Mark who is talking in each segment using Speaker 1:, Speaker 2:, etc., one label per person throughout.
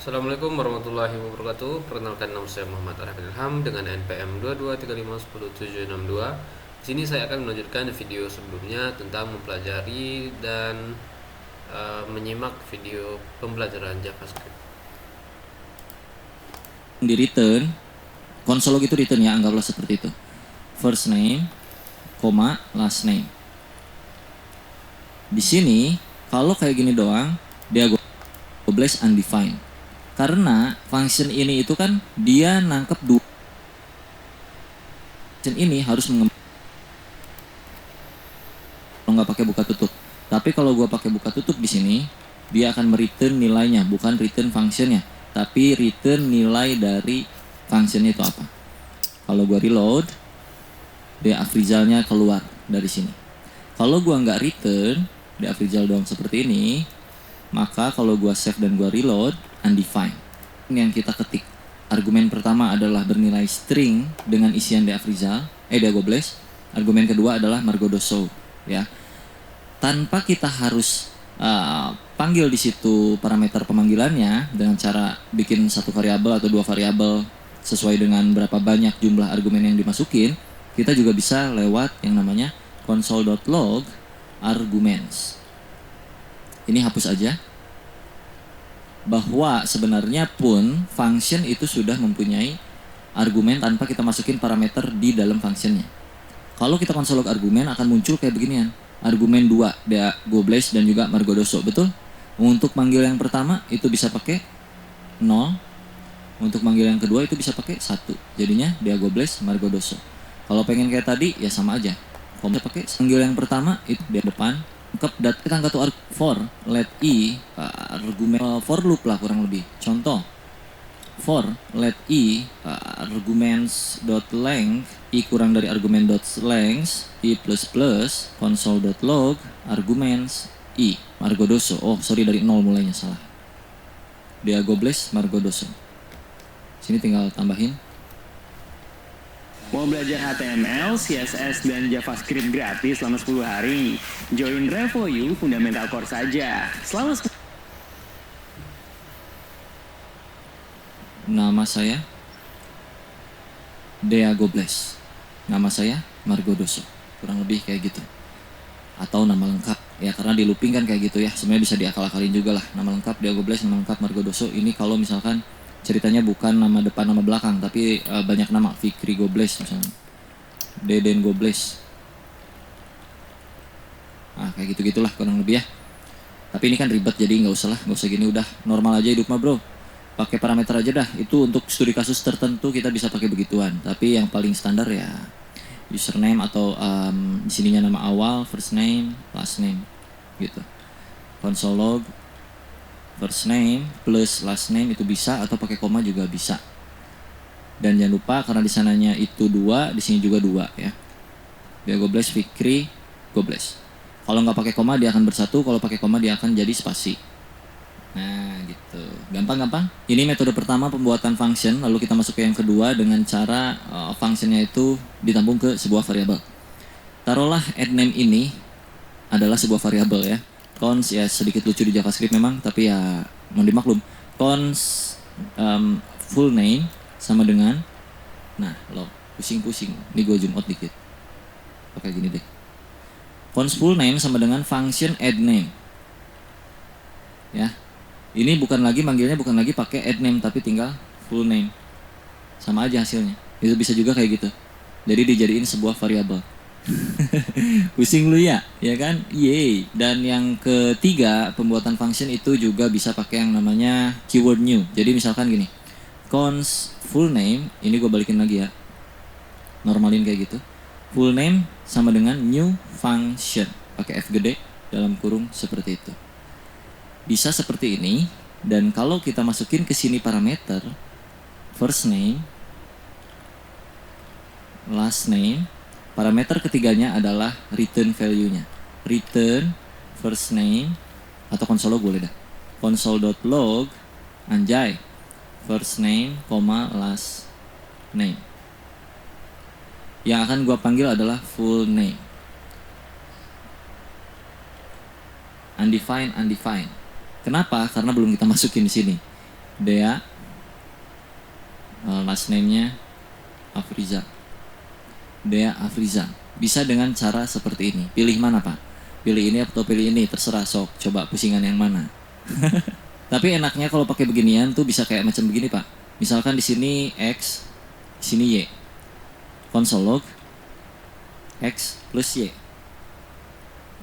Speaker 1: Assalamualaikum warahmatullahi wabarakatuh. Perkenalkan, nama saya Muhammad Arifin Ilham dengan NPM 2235107762. Di sini saya akan melanjutkan video sebelumnya tentang mempelajari dan menyimak video pembelajaran JavaScript.
Speaker 2: Di return, konsol log itu return ya, anggaplah seperti itu. First name, last name. Di sini, kalau kayak gini doang, dia gobless undefined. Karena function ini itu kan dia nangkep dua. Function ini harus kalau nggak pakai buka tutup. Tapi kalau gua pakai buka tutup di sini, dia akan mereturn nilainya, bukan return functionnya, tapi return nilai dari functionnya itu apa. Kalau gua reload, dia Afrizalnya keluar dari sini. Kalau gua nggak return, dia Afrizal doang seperti ini, maka kalau gua save dan gua reload, undefined. Ini yang kita ketik. Argumen pertama adalah bernilai string dengan isian dia Afrizal, dia gobless. Argumen kedua adalah Margodoso, ya. Tanpa kita harus panggil di situ parameter pemanggilannya dengan cara bikin satu variabel atau dua variabel sesuai dengan berapa banyak jumlah argumen yang dimasukin, kita juga bisa lewat yang namanya console.log arguments. Ini hapus aja. Bahwa sebenarnya pun function itu sudah mempunyai argumen tanpa kita masukin parameter di dalam functionnya. Kalau kita console log argumen akan muncul kayak beginian. Argumen 2, dia gobless dan juga Margodoso, betul? Untuk manggil yang pertama itu bisa pakai 0. Untuk manggil yang kedua itu bisa pakai 1. Jadinya dia gobless Margodoso. Kalau pengen kayak tadi ya sama aja. Kalau pakai manggil yang pertama itu di depan. Lengkap kita angkat tuh for let i argumen for loop lah kurang lebih. Contoh for let i arguments dot length i kurang dari argumen dot length i plus plus console dot log arguments i Margodoso. Oh sorry, dari 0 mulainya, salah. Dia gobless Margodoso. Sini tinggal tambahin.
Speaker 3: Mau belajar HTML, CSS, dan JavaScript gratis selama 10 hari? Join RevoU Fundamental Course saja. Selama
Speaker 2: Nama saya Dea Gobless. Nama saya Margodoso. Kurang lebih kayak gitu. Atau nama lengkap. Ya karena di looping kan kayak gitu ya. Sebenarnya bisa diakal-akalin juga lah. Nama lengkap Dea Gobless, nama lengkap Margodoso. Ini kalau misalkan ceritanya bukan nama depan nama belakang, tapi banyak nama. Fikri Gobless misalnya, Deden Gobless. Nah kayak gitu-gitulah kurang lebih ya. Tapi ini kan ribet, jadi nggak usah gini, udah normal aja hidup mah bro. Pakai parameter aja dah. Itu untuk studi kasus tertentu kita bisa pakai begituan. Tapi yang paling standar ya username atau di sininya nama awal, first name, last name gitu. Console log first name plus last name itu bisa, atau pakai koma juga bisa. Dan jangan lupa karena di sananya itu 2, di sini juga 2 ya. Dia gobless Fikri gobless. Kalau nggak pakai koma dia akan bersatu, kalau pakai koma dia akan jadi spasi. Nah gitu, gampang-gampang. Ini metode pertama pembuatan function, lalu kita masuk ke yang kedua dengan cara functionnya itu ditampung ke sebuah variabel. Taruhlah addName ini adalah sebuah variabel ya. Cons ya sedikit lucu di JavaScript memang, tapi ya mau dimaklum. Cons full name sama dengan, nah lo pusing-pusing. Ini gue zoom out dikit. Pakai gini deh. Cons full name sama dengan function addName. Ya. Ini manggilnya bukan lagi pakai addName, tapi tinggal full name. Sama aja hasilnya. Itu bisa juga kayak gitu. Jadi dijadiin sebuah variabel. Pusing lu ya kan? Yeay. Dan yang ketiga, pembuatan function itu juga bisa pakai yang namanya keyword new. Jadi misalkan gini, cons full name, ini gue balikin lagi ya, normalin kayak gitu. Full name sama dengan new function, pakai F gede dalam kurung seperti itu. Bisa seperti ini. Dan kalau kita masukin ke sini parameter first name, last name, parameter ketiganya adalah return value-nya. Return first name, atau console log boleh dah. Console.log anjay first name, last name. Yang akan gua panggil adalah full name. Undefined. Kenapa? Karena belum kita masukin di sini. Dea, last name-nya Afriza. Dea Afriza. Bisa dengan cara seperti ini. Pilih mana Pak? Pilih ini atau pilih ini? Terserah, sok. Coba pusingan yang mana. Tapi enaknya kalau pakai beginian tuh bisa kayak macam begini Pak. Misalkan di sini X, di sini Y. Console log X plus Y.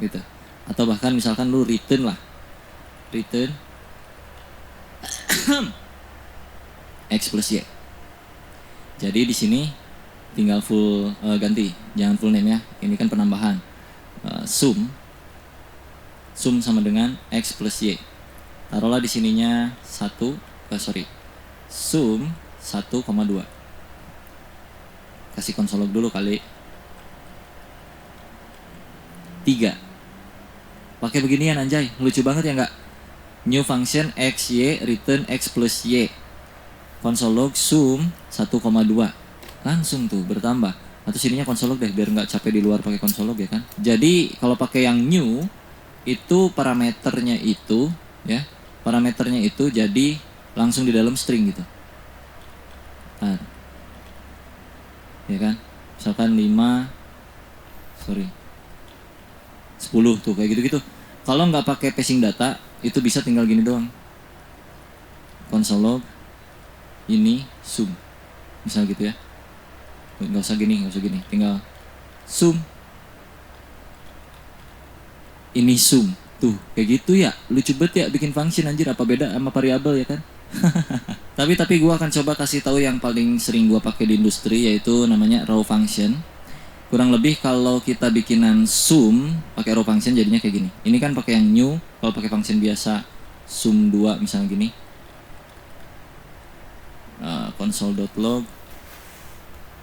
Speaker 2: Gitu. Atau bahkan misalkan lu return lah. Return X plus Y. Jadi di sini tinggal full ganti, jangan full name ya. Ini kan penambahan. Sum sama dengan X plus Y. Taruhlah di sininya 1, sum 1,2. Kasih console log dulu kali. 3. Pakai beginian anjay, lucu banget ya enggak? New function X, Y, return X plus Y. Console log sum 1,2. Langsung tuh bertambah. Atau sininya console log deh biar nggak capek di luar pakai console log ya kan. Jadi kalau pakai yang new itu parameternya itu ya, parameternya itu jadi langsung di dalam string gitu. Nah, ya kan. Misalkan 10 tuh kayak gitu-gitu. Kalau nggak pakai passing data itu bisa tinggal gini doang. Console log ini sum. Misal gitu ya. Nggak usah gini, tinggal sum ini sum tuh kayak gitu ya. Lucu banget ya bikin function anjir. Apa beda sama variabel ya kan? tapi gue akan coba kasih tahu yang paling sering gue pakai di industri, yaitu namanya raw function. Kurang lebih kalau kita bikinan sum pakai raw function jadinya kayak gini. Ini kan pakai yang new. Kalau pakai function biasa sum 2 misalnya gini, console.log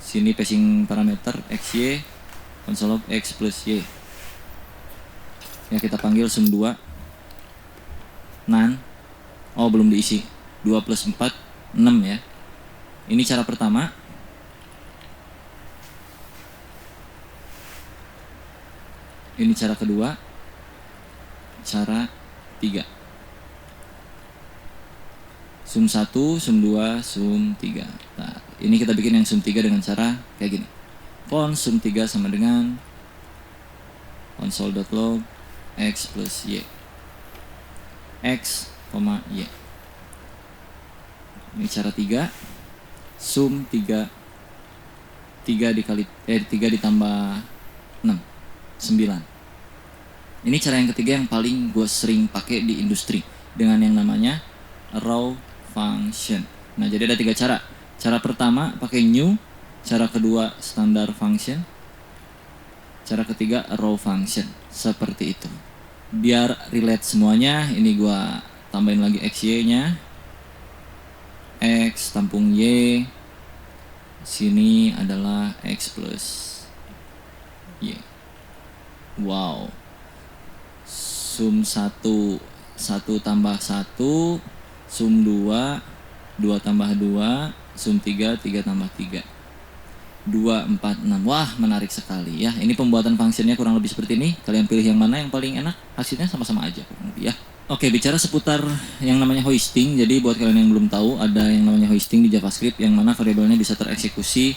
Speaker 2: sini passing parameter XY, console log X plus Y. Ya kita panggil sum 2 nan. Oh belum diisi. 2 plus 4 6 ya. Ini cara pertama. Ini cara kedua. Cara 3. Sum 1, sum 2, sum 3. Nah, ini kita bikin yang sum 3 dengan cara kayak gini. Cons sum 3 sama dengan console.log X plus Y. X, Y. Ini cara 3. Sum 3 ditambah 6, 9. Ini cara yang ketiga yang paling gue sering pakai di industri dengan yang namanya raw function. Nah, jadi ada 3 cara. Cara pertama pakai new, cara kedua standard function, cara ketiga raw function. Seperti itu. Biar relate semuanya, ini gua tambahin lagi XY-nya. X tampung Y. Sini adalah X plus Y. Wow. Sum 1 tambah 1, sum 2 tambah 2, sum 3 tambah 3. 2, 4, 6. Wah, menarik sekali ya. Ini pembuatan fungsinya kurang lebih seperti ini. Kalian pilih yang mana yang paling enak. Hasilnya sama-sama aja kurang lebih ya. Oke, bicara seputar yang namanya hoisting. Jadi buat kalian yang belum tahu, ada yang namanya hoisting di JavaScript yang mana variabelnya bisa tereksekusi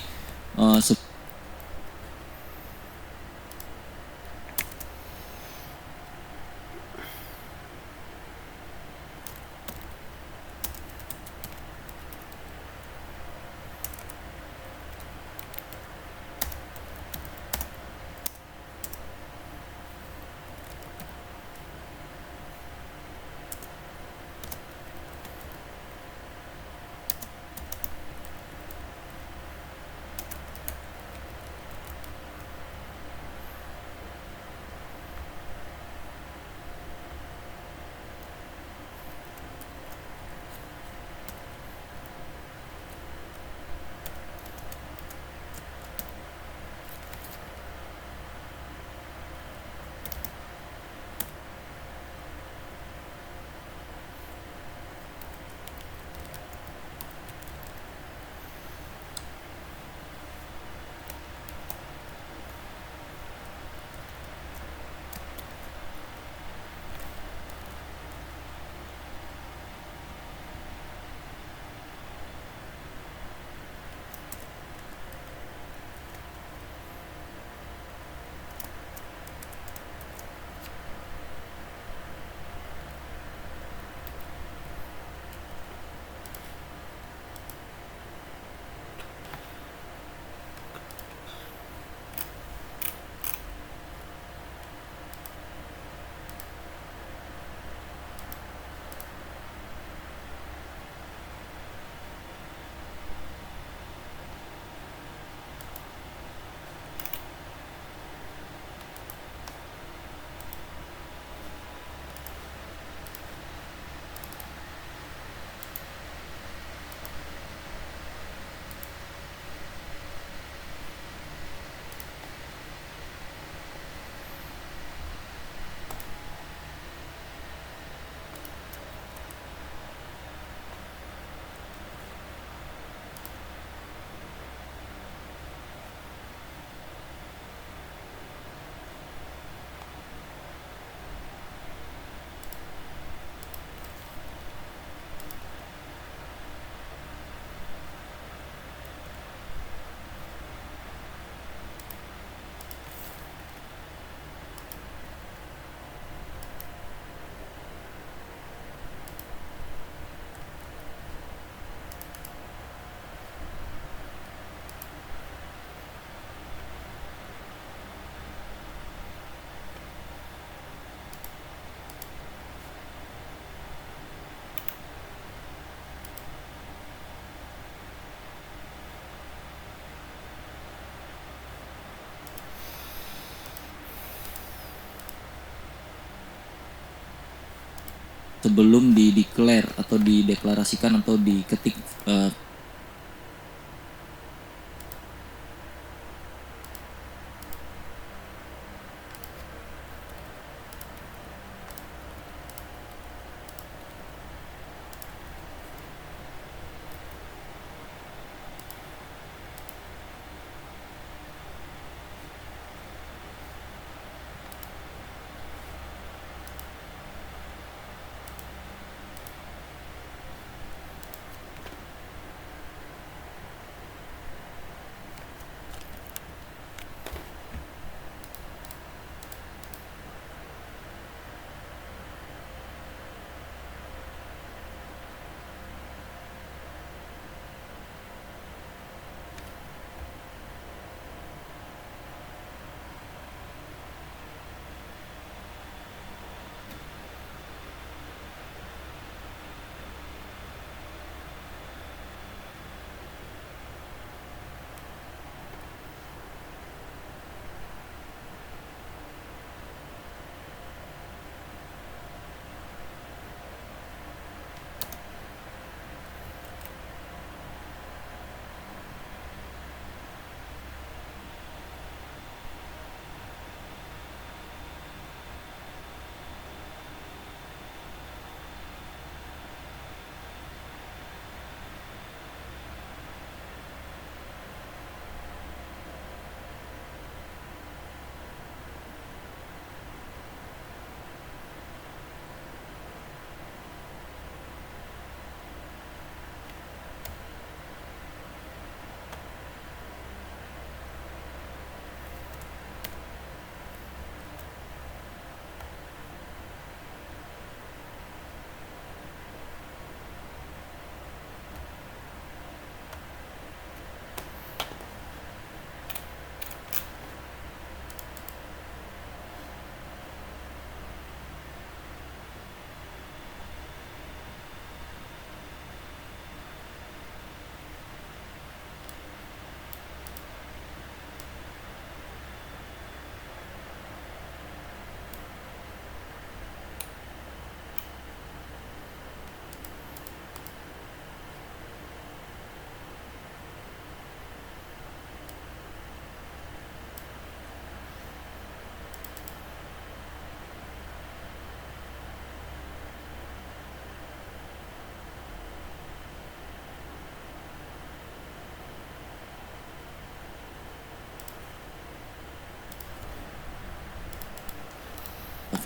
Speaker 2: sebelum di-declare atau dideklarasikan atau diketik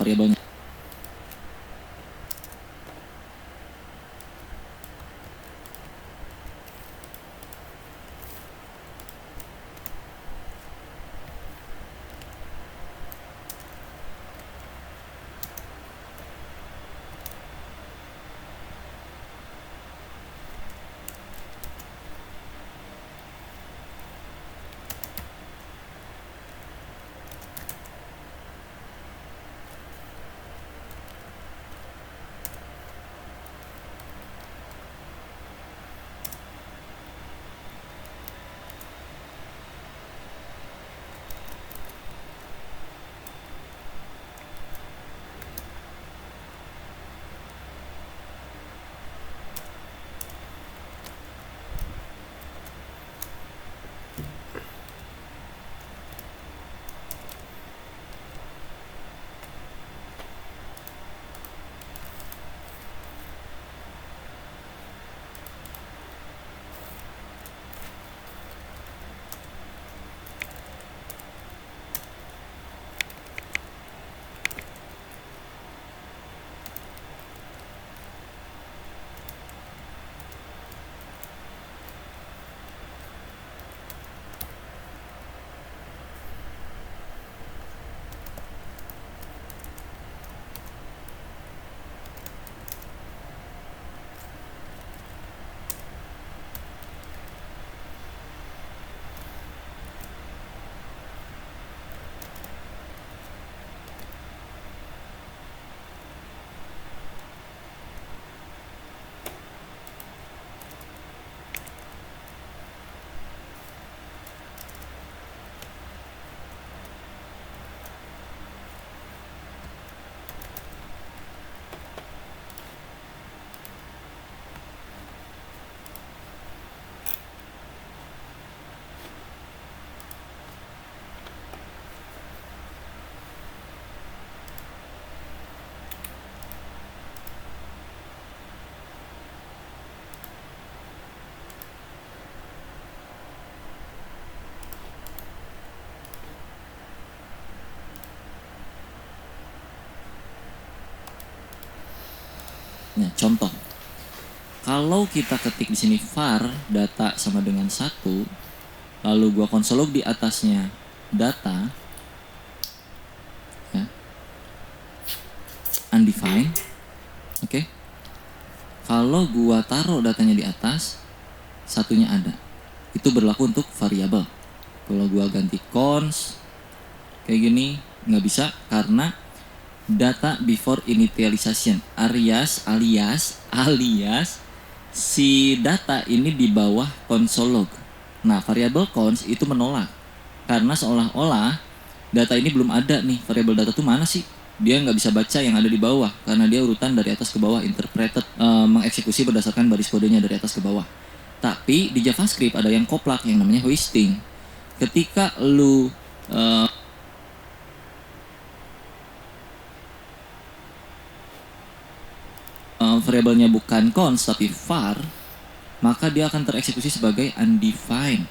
Speaker 2: variabelnya. Nah, contoh. Kalau kita ketik di sini var data sama dengan 1, lalu gua konsolog di atasnya data, ya, undefined, oke. Kalau gua taruh datanya di atas, satunya ada. Itu berlaku untuk variabel. Kalau gua ganti cons kayak gini nggak bisa karena data before initialization alias si data ini di bawah console log. Nah, variabel cons itu menolak karena seolah-olah data ini belum ada nih. Variabel data tuh mana sih? Dia nggak bisa baca yang ada di bawah karena dia urutan dari atas ke bawah, interpreted, mengeksekusi berdasarkan baris kodenya dari atas ke bawah. Tapi di JavaScript ada yang koplak yang namanya hoisting. Ketika lu variabelnya bukan const tapi var, maka dia akan tereksekusi sebagai undefined.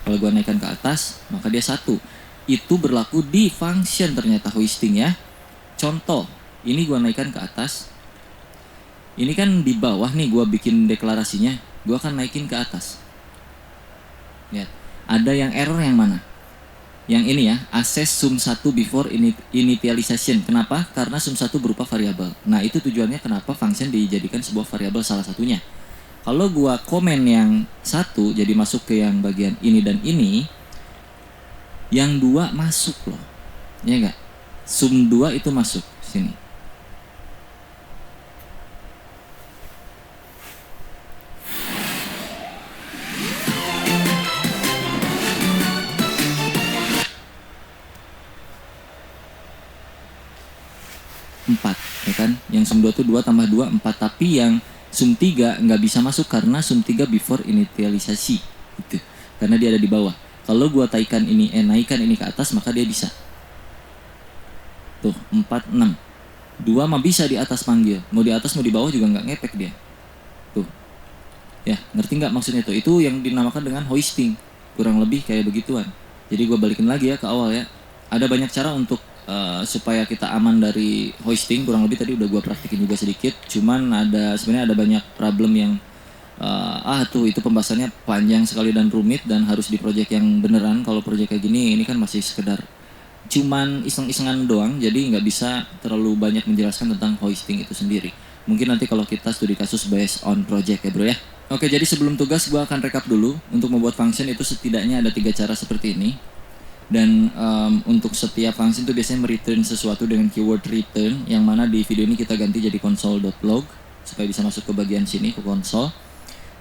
Speaker 2: Kalau gua naikkan ke atas, maka dia 1. Itu berlaku di function ternyata hoisting ya. Contoh, ini gua naikkan ke atas. Ini kan di bawah nih gua bikin deklarasinya, gua akan naikin ke atas. Lihat, ada yang error yang mana? Yang ini ya, access sum1 before initialization. Kenapa? Karena sum1 berupa variabel. Nah, itu tujuannya kenapa function dijadikan sebuah variabel salah satunya. Kalau gua komen yang 1 jadi masuk ke yang bagian ini dan ini, yang 2 masuk loh. Ya enggak? Sum 2 itu masuk sini. Ya kan, yang sum 2 itu 2 tambah 2 4, tapi yang sum 3 nggak bisa masuk karena sum 3 before initialisasi gitu, karena dia ada di bawah. Kalau gua naikkan ini ke atas, maka dia bisa tuh 4 6 2 mah bisa di atas panggil, mau di atas mau di bawah juga nggak ngepek dia tuh ya. Ngerti nggak maksudnya tuh? Itu yang dinamakan dengan hoisting, kurang lebih kayak begituan. Jadi gua balikin lagi ya ke awal ya, ada banyak cara untuk supaya kita aman dari hoisting. Kurang lebih tadi udah gua praktikin juga sedikit, cuman sebenarnya ada banyak problem yang itu pembahasannya panjang sekali dan rumit dan harus di project yang beneran. Kalau project kayak gini, ini kan masih sekedar cuman iseng-isengan doang, jadi nggak bisa terlalu banyak menjelaskan tentang hoisting itu sendiri. Mungkin nanti kalau kita studi kasus based on project ya bro ya. Oke, jadi sebelum tugas gua akan rekap dulu. Untuk membuat function itu setidaknya ada 3 cara seperti ini. Dan untuk setiap function itu biasanya mereturn sesuatu dengan keyword return, yang mana di video ini kita ganti jadi console.log supaya bisa masuk ke bagian sini, ke console.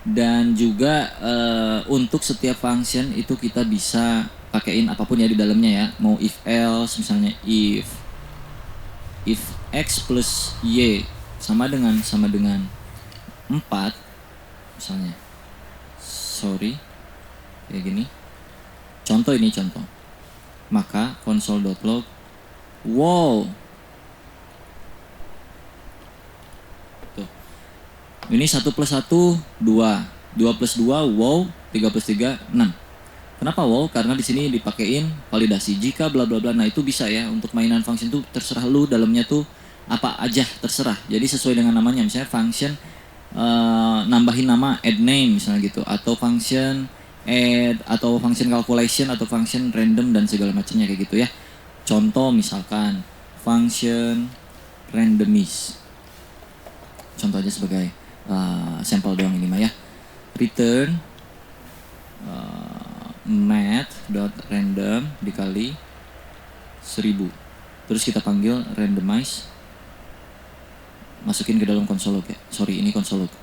Speaker 2: Dan juga untuk setiap function itu kita bisa pakein apapun ya di dalamnya ya. Mau if else, misalnya if x plus y sama dengan 4 misalnya. Kayak gini. Contoh. Maka console.log wow. Tuh. Ini 1 plus 1 2, 2 plus 2 wow, 3 plus 3 6. Kenapa wow? Karena di sini dipakein validasi jika bla bla bla. Nah, itu bisa ya untuk mainan function tuh terserah lu dalamnya tuh apa aja terserah. Jadi sesuai dengan namanya, misalnya function nambahin nama add name misalnya gitu, atau function add, atau function calculation, atau function random dan segala macamnya kayak gitu ya. Contoh misalkan function randomize. Contoh aja sebagai sampel doang ini mah ya. Return math.random dikali 1000. Terus kita panggil randomize. Masukin ke dalam console log ya. Ini console log.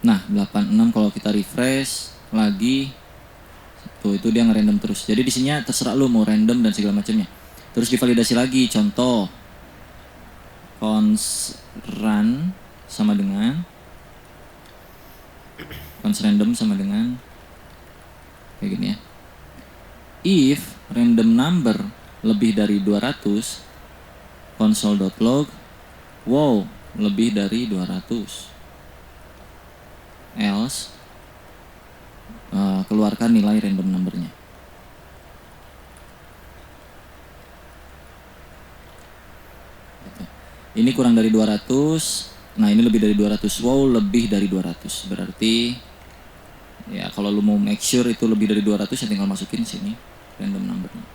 Speaker 2: Nah, 86 kalau kita refresh lagi tuh itu dia ngerandom terus. Jadi di sini terserah lu mau random dan segala macamnya. Terus divalidasi lagi, contoh const run sama dengan const random sama dengan kayak gini ya. If random number lebih dari 200, console.log wow lebih dari 200. Else keluarkan nilai random numbernya. Gitu. Ini kurang dari 200. Nah, ini lebih dari 200. Wow, lebih dari 200. Berarti ya kalau lu mau make sure itu lebih dari 200 ya tinggal masukin sini random numbernya.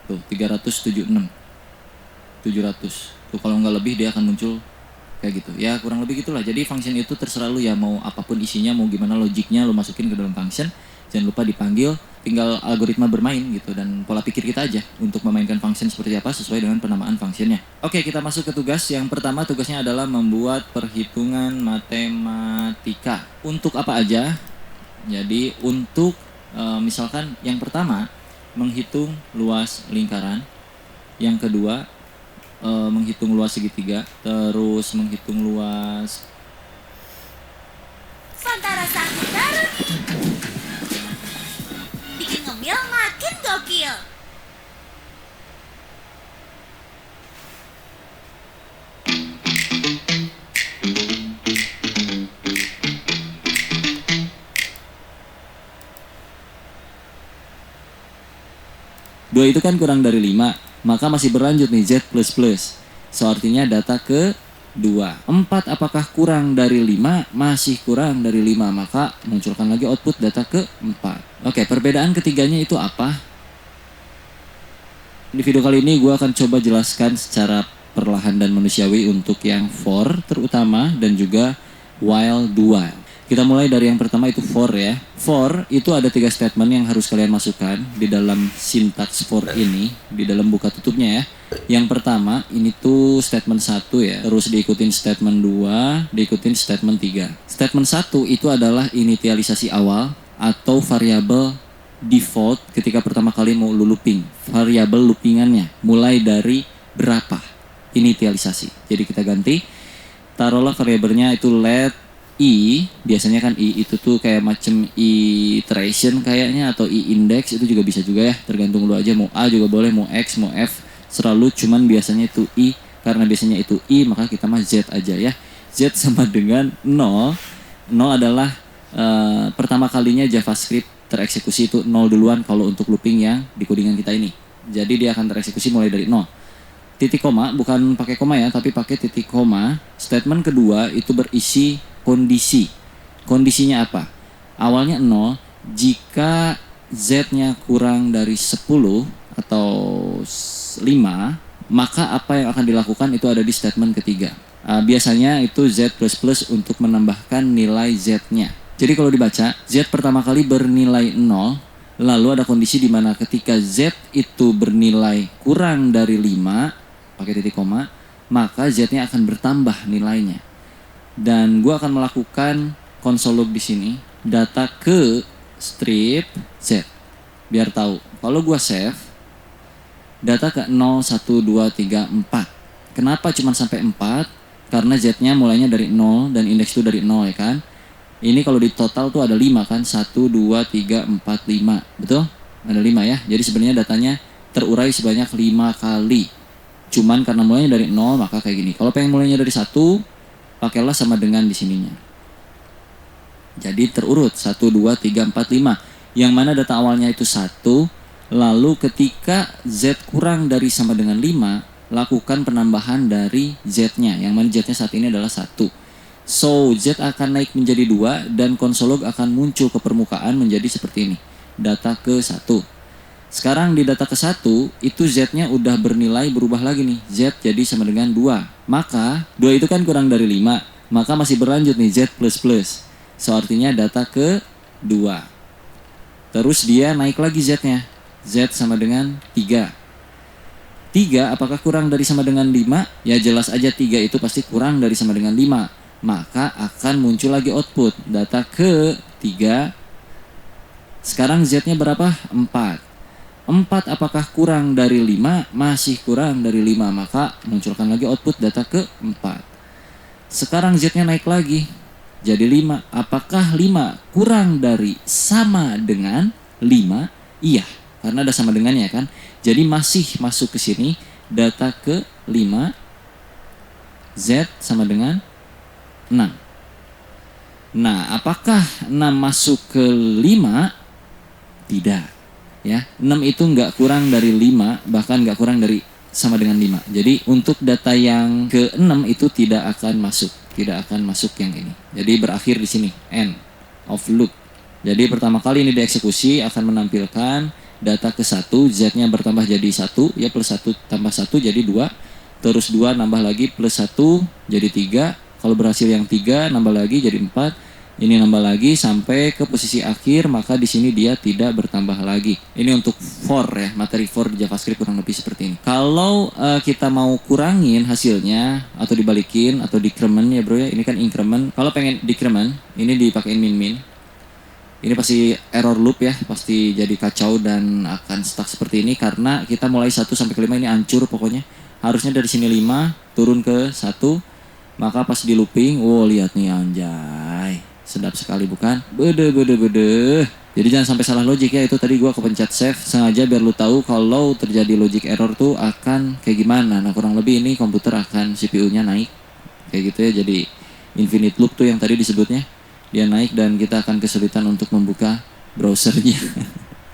Speaker 2: Tuh, 376. 700. Tuh kalau nggak lebih dia akan muncul kayak gitu. Ya, kurang lebih gitulah. Jadi function itu terserah lu ya, mau apapun isinya, mau gimana logiknya lu masukin ke dalam function. Jangan lupa dipanggil, tinggal algoritma bermain gitu dan pola pikir kita aja untuk memainkan function seperti apa sesuai dengan penamaan functionnya. Oke, kita masuk ke tugas. Yang pertama tugasnya adalah membuat perhitungan matematika. Untuk apa aja? Jadi untuk misalkan yang pertama menghitung luas lingkaran, yang kedua menghitung luas segitiga, terus menghitung luas
Speaker 4: Fanta rasa baru nih. Bikin ngemil makin gokil.
Speaker 2: dua itu kan kurang dari 5, maka masih berlanjut nih Z++. So artinya data ke 2. 4 apakah kurang dari 5? Masih kurang dari 5, maka munculkan lagi output data ke 4. Oke, perbedaan ketiganya itu apa? Di video kali ini gue akan coba jelaskan secara perlahan dan manusiawi untuk yang for terutama dan juga while do while. Kita mulai dari yang pertama itu for ya. For itu ada 3 statement yang harus kalian masukkan di dalam sintaks for ini, di dalam buka tutupnya ya. Yang pertama ini tuh statement 1 ya, terus diikutin statement 2, diikutin statement 3. Statement 1 itu adalah initialisasi awal atau variabel default ketika pertama kali mau lu looping. Variabel loopingannya mulai dari berapa initialisasi. Jadi kita ganti, taruhlah variabelnya itu let i, biasanya kan i itu tuh kayak macam iteration kayaknya atau i index, itu juga bisa juga ya, tergantung lu aja, mau a juga boleh, mau x, mau f, selalu cuman biasanya itu i, karena biasanya itu i maka kita mah z aja ya. Z sama dengan 0. 0 adalah pertama kalinya JavaScript tereksekusi itu 0 duluan kalau untuk looping yang di codingan kita ini. Jadi dia akan tereksekusi mulai dari 0. Titik koma, bukan pakai koma ya, tapi pakai titik koma. Statement kedua itu berisi kondisi. Kondisinya apa? Awalnya 0, jika z-nya kurang dari 10 atau 5, maka apa yang akan dilakukan itu ada di statement ketiga. Biasanya itu z++ untuk menambahkan nilai z-nya. Jadi kalau dibaca, z pertama kali bernilai 0, lalu ada kondisi di mana ketika z itu bernilai kurang dari 5, pakai titik koma, maka z-nya akan bertambah nilainya. Dan gue akan melakukan console log di sini, data ke strip z, biar tahu. Kalau gue save, data ke 0, 1, 2, 3, 4. Kenapa cuma sampai 4? Karena z-nya mulainya dari 0 dan indeks itu dari 0 ya kan. Ini kalau di total tuh ada 5 kan, 1, 2, 3, 4, 5, betul? Ada 5 ya, jadi sebenarnya datanya terurai sebanyak 5 kali. Cuman karena mulainya dari 0 maka kayak gini. Kalau pengen mulainya dari 1, pakailah sama dengan di sininya. Jadi terurut 1, 2, 3, 4, 5. Yang mana data awalnya itu 1, lalu ketika z kurang dari sama dengan 5, lakukan penambahan dari z-nya. Yang mana z-nya saat ini adalah 1. So, z akan naik menjadi 2 dan console log akan muncul ke permukaan menjadi seperti ini. Data ke 1. Sekarang di data ke 1, itu z-nya udah bernilai berubah lagi nih. Z jadi sama dengan 2. Maka, 2 itu kan kurang dari 5. Maka masih berlanjut nih z++. So, artinya data ke 2. Terus dia naik lagi z-nya. Z sama dengan 3. 3 apakah kurang dari sama dengan 5? Ya jelas aja 3 itu pasti kurang dari sama dengan 5. Maka akan muncul lagi output data ke 3. Sekarang z-nya berapa? 4. 4 apakah kurang dari 5? Masih kurang dari 5. Maka munculkan lagi output data ke 4. Sekarang z-nya naik lagi jadi 5. Apakah 5 kurang dari sama dengan 5? Iya, karena ada sama dengannya kan. Jadi masih masuk ke sini data ke 5. Z sama dengan 6. Nah, apakah 6 masuk ke 5? Tidak. Ya, 6 itu nggak kurang dari 5, bahkan nggak kurang dari sama dengan 5. Jadi untuk data yang ke-6 itu tidak akan masuk yang ini. Jadi berakhir di sini, end of loop. Jadi pertama kali ini dieksekusi akan menampilkan data ke-1, Z-nya bertambah jadi 1, ya plus 1 tambah 1 jadi 2, terus 2 nambah lagi plus 1 jadi 3, kalau berhasil yang 3 nambah lagi jadi 4, ini nambah lagi sampai ke posisi akhir, maka di sini dia tidak bertambah lagi. Ini untuk for ya, materi for di JavaScript kurang lebih seperti ini. Kalau kita mau kurangin hasilnya atau dibalikin atau decrement ya bro ya, ini kan increment. Kalau pengen decrement, ini dipakein min. Ini pasti error loop ya, pasti jadi kacau dan akan stuck seperti ini karena kita mulai 1 sampai ke 5 ini hancur pokoknya. Harusnya dari sini 5 turun ke 1, maka pas di looping, lihat nih anjay. Sedap sekali bukan? Bede. Jadi jangan sampai salah logic ya, itu tadi gua kepencet save sengaja biar lu tahu kalau terjadi logic error tuh akan kayak gimana. Nah, kurang lebih ini komputer akan CPU-nya naik. Kayak gitu ya, jadi infinite loop tuh yang tadi disebutnya. Dia naik dan kita akan kesulitan untuk membuka browsernya.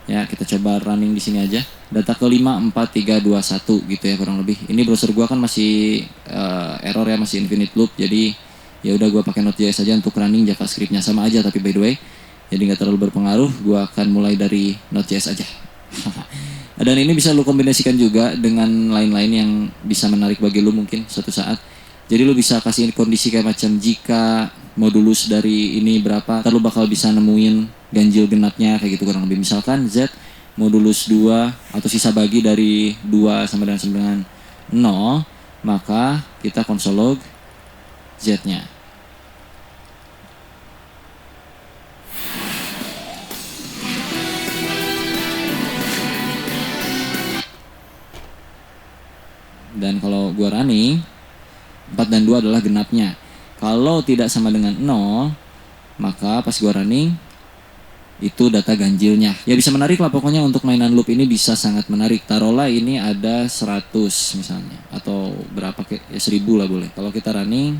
Speaker 2: Ya, kita coba running di sini aja. Data ke-5 4 3 2 1 gitu ya kurang lebih. Ini browser gua kan masih error ya, masih infinite loop. Jadi ya udah gue pakai Node.js aja untuk running JavaScript-nya, sama aja tapi by the way. Jadi nggak terlalu berpengaruh. Gue akan mulai dari Node.js aja. Dan ini bisa lu kombinasikan juga dengan lain-lain yang bisa menarik bagi lu mungkin suatu saat. Jadi lu bisa kasih kondisi kayak macam jika modulus dari ini berapa, ntar lu bakal bisa nemuin ganjil genapnya kayak gitu kurang lebih. Misalkan Z modulus 2 atau sisa bagi dari 2 sama dengan 0, maka kita console log Z-nya. Dan kalau gua running 4 dan 2 adalah genapnya. Kalau tidak sama dengan 0, maka pas gua running itu data ganjilnya. Ya bisa menarik lah pokoknya, untuk mainan loop ini bisa sangat menarik. Taruhlah ini ada 100 misalnya, atau berapa ya 1000 lah boleh. Kalau kita running,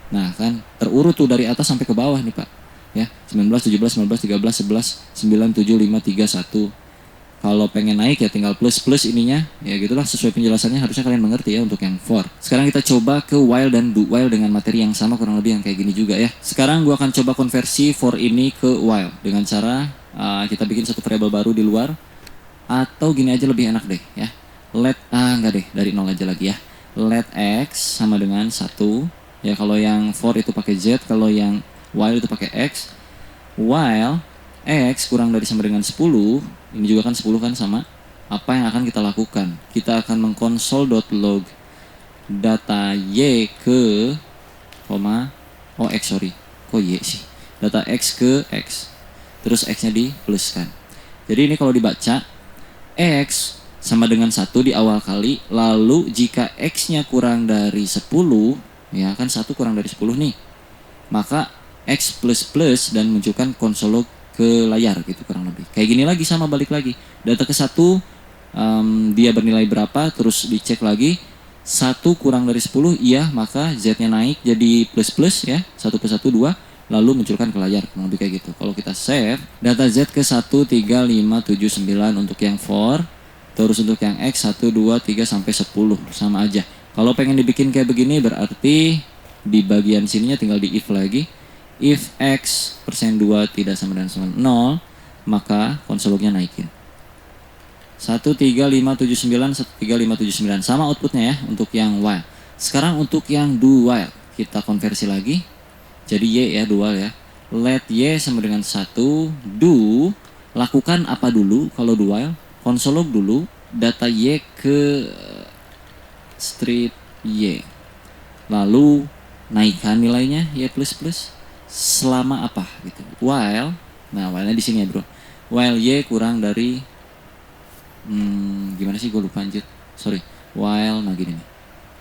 Speaker 2: nah kan terurut tuh dari atas sampai ke bawah nih Pak. Ya, 19, 17, 19, 13, 11, 9, 7, 5, 3, 1. Kalau pengen naik ya tinggal plus ininya. Ya gitulah, sesuai penjelasannya harusnya kalian mengerti ya untuk yang for. Sekarang kita coba ke while dan do while dengan materi yang sama kurang lebih yang kayak gini juga ya. Sekarang gua akan coba konversi for ini ke while dengan cara kita bikin satu variabel baru di luar, atau gini aja lebih enak deh ya. Enggak deh, dari 0 aja lagi ya. Let x sama dengan 1. Ya kalau yang for itu pakai z, kalau yang while itu pakai x. While x kurang dari sama dengan 10, ini juga kan 10 kan sama. Apa yang akan kita lakukan? Kita akan mengkonsol.log data y ke kok y sih? Data x ke x. Terus x-nya dipluskan. Jadi ini kalau dibaca, x sama dengan 1 di awal kali, lalu jika x-nya kurang dari 10, ya kan 1 kurang dari 10 nih, maka x plus dan munculkan konsol log ke layar gitu kurang lebih. Kayak gini lagi sama, balik lagi. Data ke 1 dia bernilai berapa, terus dicek lagi. 1 kurang dari 10, iya, maka z-nya naik jadi plus ya. 1 plus 1 2, lalu munculkan ke layar kurang lebih kayak gitu. Kalau kita save, data z ke 1 3 5 7 9 untuk yang for, terus untuk yang x 1 2 3 sampai 10 sama aja. Kalau pengen dibikin kayak begini berarti di bagian sininya tinggal di if lagi. If x persen 2 tidak sama dengan 0, maka konsol lognya naikin 13579 13579 sama outputnya ya untuk yang while. Sekarang untuk yang do while kita konversi lagi jadi y ya, do while ya. Let y sama dengan 1, do, lakukan apa dulu kalau do while? Konsol log dulu data y ke strip y, lalu naikkan nilainya y plus selama apa gitu. While, nah while-nya di sini ya bro. While y kurang dari gimana sih, gue lupa anjir. Sorry. While, nah gini nih.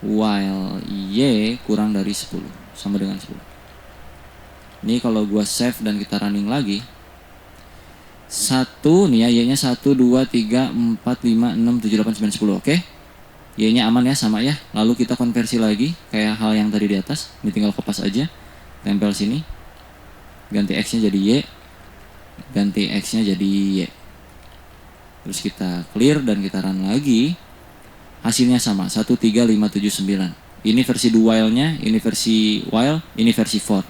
Speaker 2: While y kurang dari 10 sama dengan 10. Ini kalau gue save dan kita running lagi, 1 nih ya, y-nya 1 2 3 4 5 6 7 8 9 10. Oke. Y-nya aman ya, sama ya. Lalu kita konversi lagi kayak hal yang tadi di atas. Ini tinggal kopas aja, tempel sini. Ganti x-nya jadi y, ganti x-nya jadi y. Terus kita clear dan kita run lagi. hasilnya sama 13579. Ini versi do while-nya, ini versi while, ini versi for.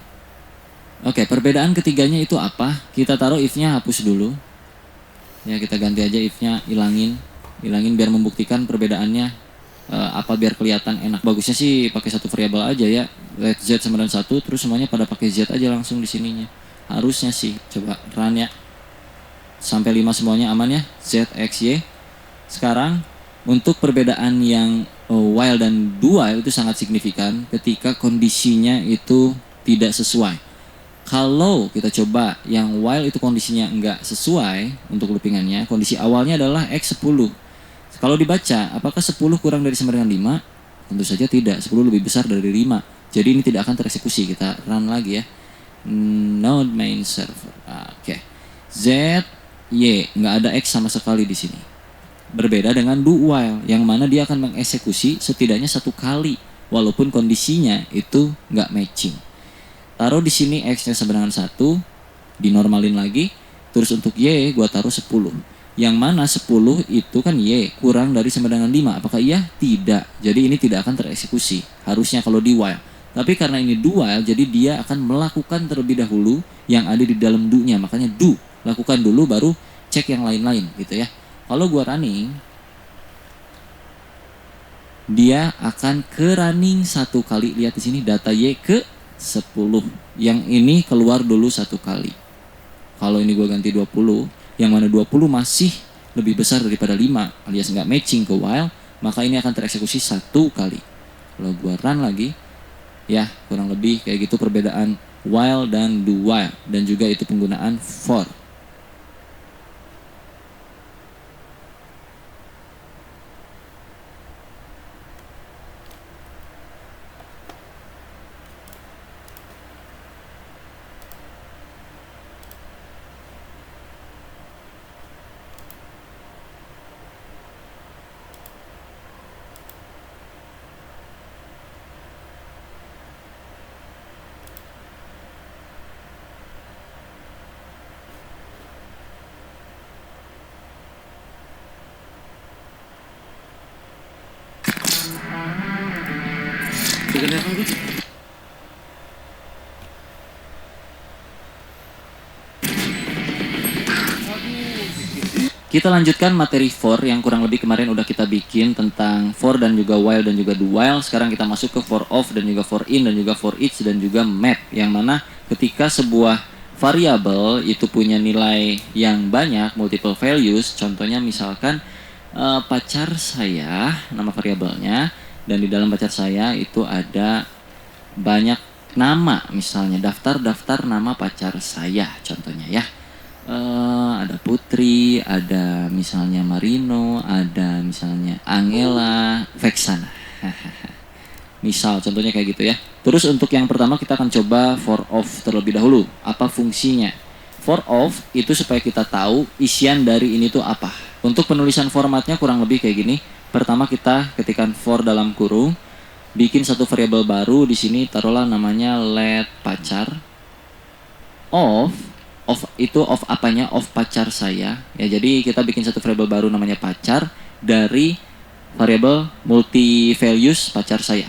Speaker 2: Oke, perbedaan ketiganya itu apa? Kita taruh if-nya hapus dulu. Ya, kita ganti aja if-nya, ilangin biar membuktikan perbedaannya apa biar kelihatan enak. Bagusnya sih pakai satu variabel aja ya. Let z sama dengan 1, terus semuanya pada pakai z aja langsung di sininya. Harusnya sih. Coba run ya. Sampai 5 semuanya aman ya. Z, X, Y. Sekarang untuk perbedaan yang while dan do while itu sangat signifikan ketika kondisinya itu tidak sesuai. Kalau kita coba yang while itu kondisinya enggak sesuai untuk loopingannya, kondisi awalnya adalah X 10. Kalau dibaca, apakah 10 kurang dari sama dengan 5? Tentu saja tidak, 10 lebih besar dari 5. Jadi ini tidak akan tereksekusi. Kita run lagi ya. Node main server. Oke. Z, Y, nggak ada X sama sekali di sini. Berbeda dengan do while, yang mana dia akan mengeksekusi setidaknya 1 kali, walaupun kondisinya itu nggak matching. Taruh di sini X-nya sama dengan 1, dinormalin lagi, terus untuk Y gua taruh 10. Yang mana 10 itu kan Y kurang dari sama dengan 5. Apakah iya? Tidak. Jadi ini tidak akan tereksekusi. Harusnya kalau di while. Tapi karena ini do while, jadi dia akan melakukan terlebih dahulu yang ada di dalam do-nya. Makanya do. Lakukan dulu baru cek yang lain-lain gitu ya. Kalau gua running, dia akan ke running 1 kali. Lihat di sini data Y ke 10. Yang ini keluar dulu 1 kali. Kalau ini gua ganti 20, yang mana 20 masih lebih besar daripada 5 alias nggak matching ke while, maka ini akan tereksekusi 1 kali. Kalau gua run lagi, ya kurang lebih kayak gitu perbedaan while dan do while, dan juga itu penggunaan for. Kita lanjutkan materi for yang kurang lebih kemarin udah kita bikin tentang for dan juga while dan juga do while. Sekarang kita masuk ke for of dan juga for in dan juga for each dan juga map, yang mana ketika sebuah variabel itu punya nilai yang banyak, multiple values. Contohnya misalkan pacar saya, nama variabelnya, dan di dalam pacar saya itu ada banyak nama, misalnya daftar nama pacar saya contohnya ya. Ada Putri, ada misalnya Marino, ada misalnya Angela, Vexana. Misal contohnya kayak gitu ya. Terus untuk yang pertama kita akan coba for of terlebih dahulu. Apa fungsinya? For of itu supaya kita tahu isian dari ini tuh apa. Untuk penulisan formatnya kurang lebih kayak gini. Pertama kita ketikkan for dalam kurung, bikin satu variabel baru di sini, taruhlah namanya let pacar. Of itu of apanya? Of pacar saya. Ya, jadi kita bikin satu variabel baru namanya pacar dari variabel multi values pacar saya.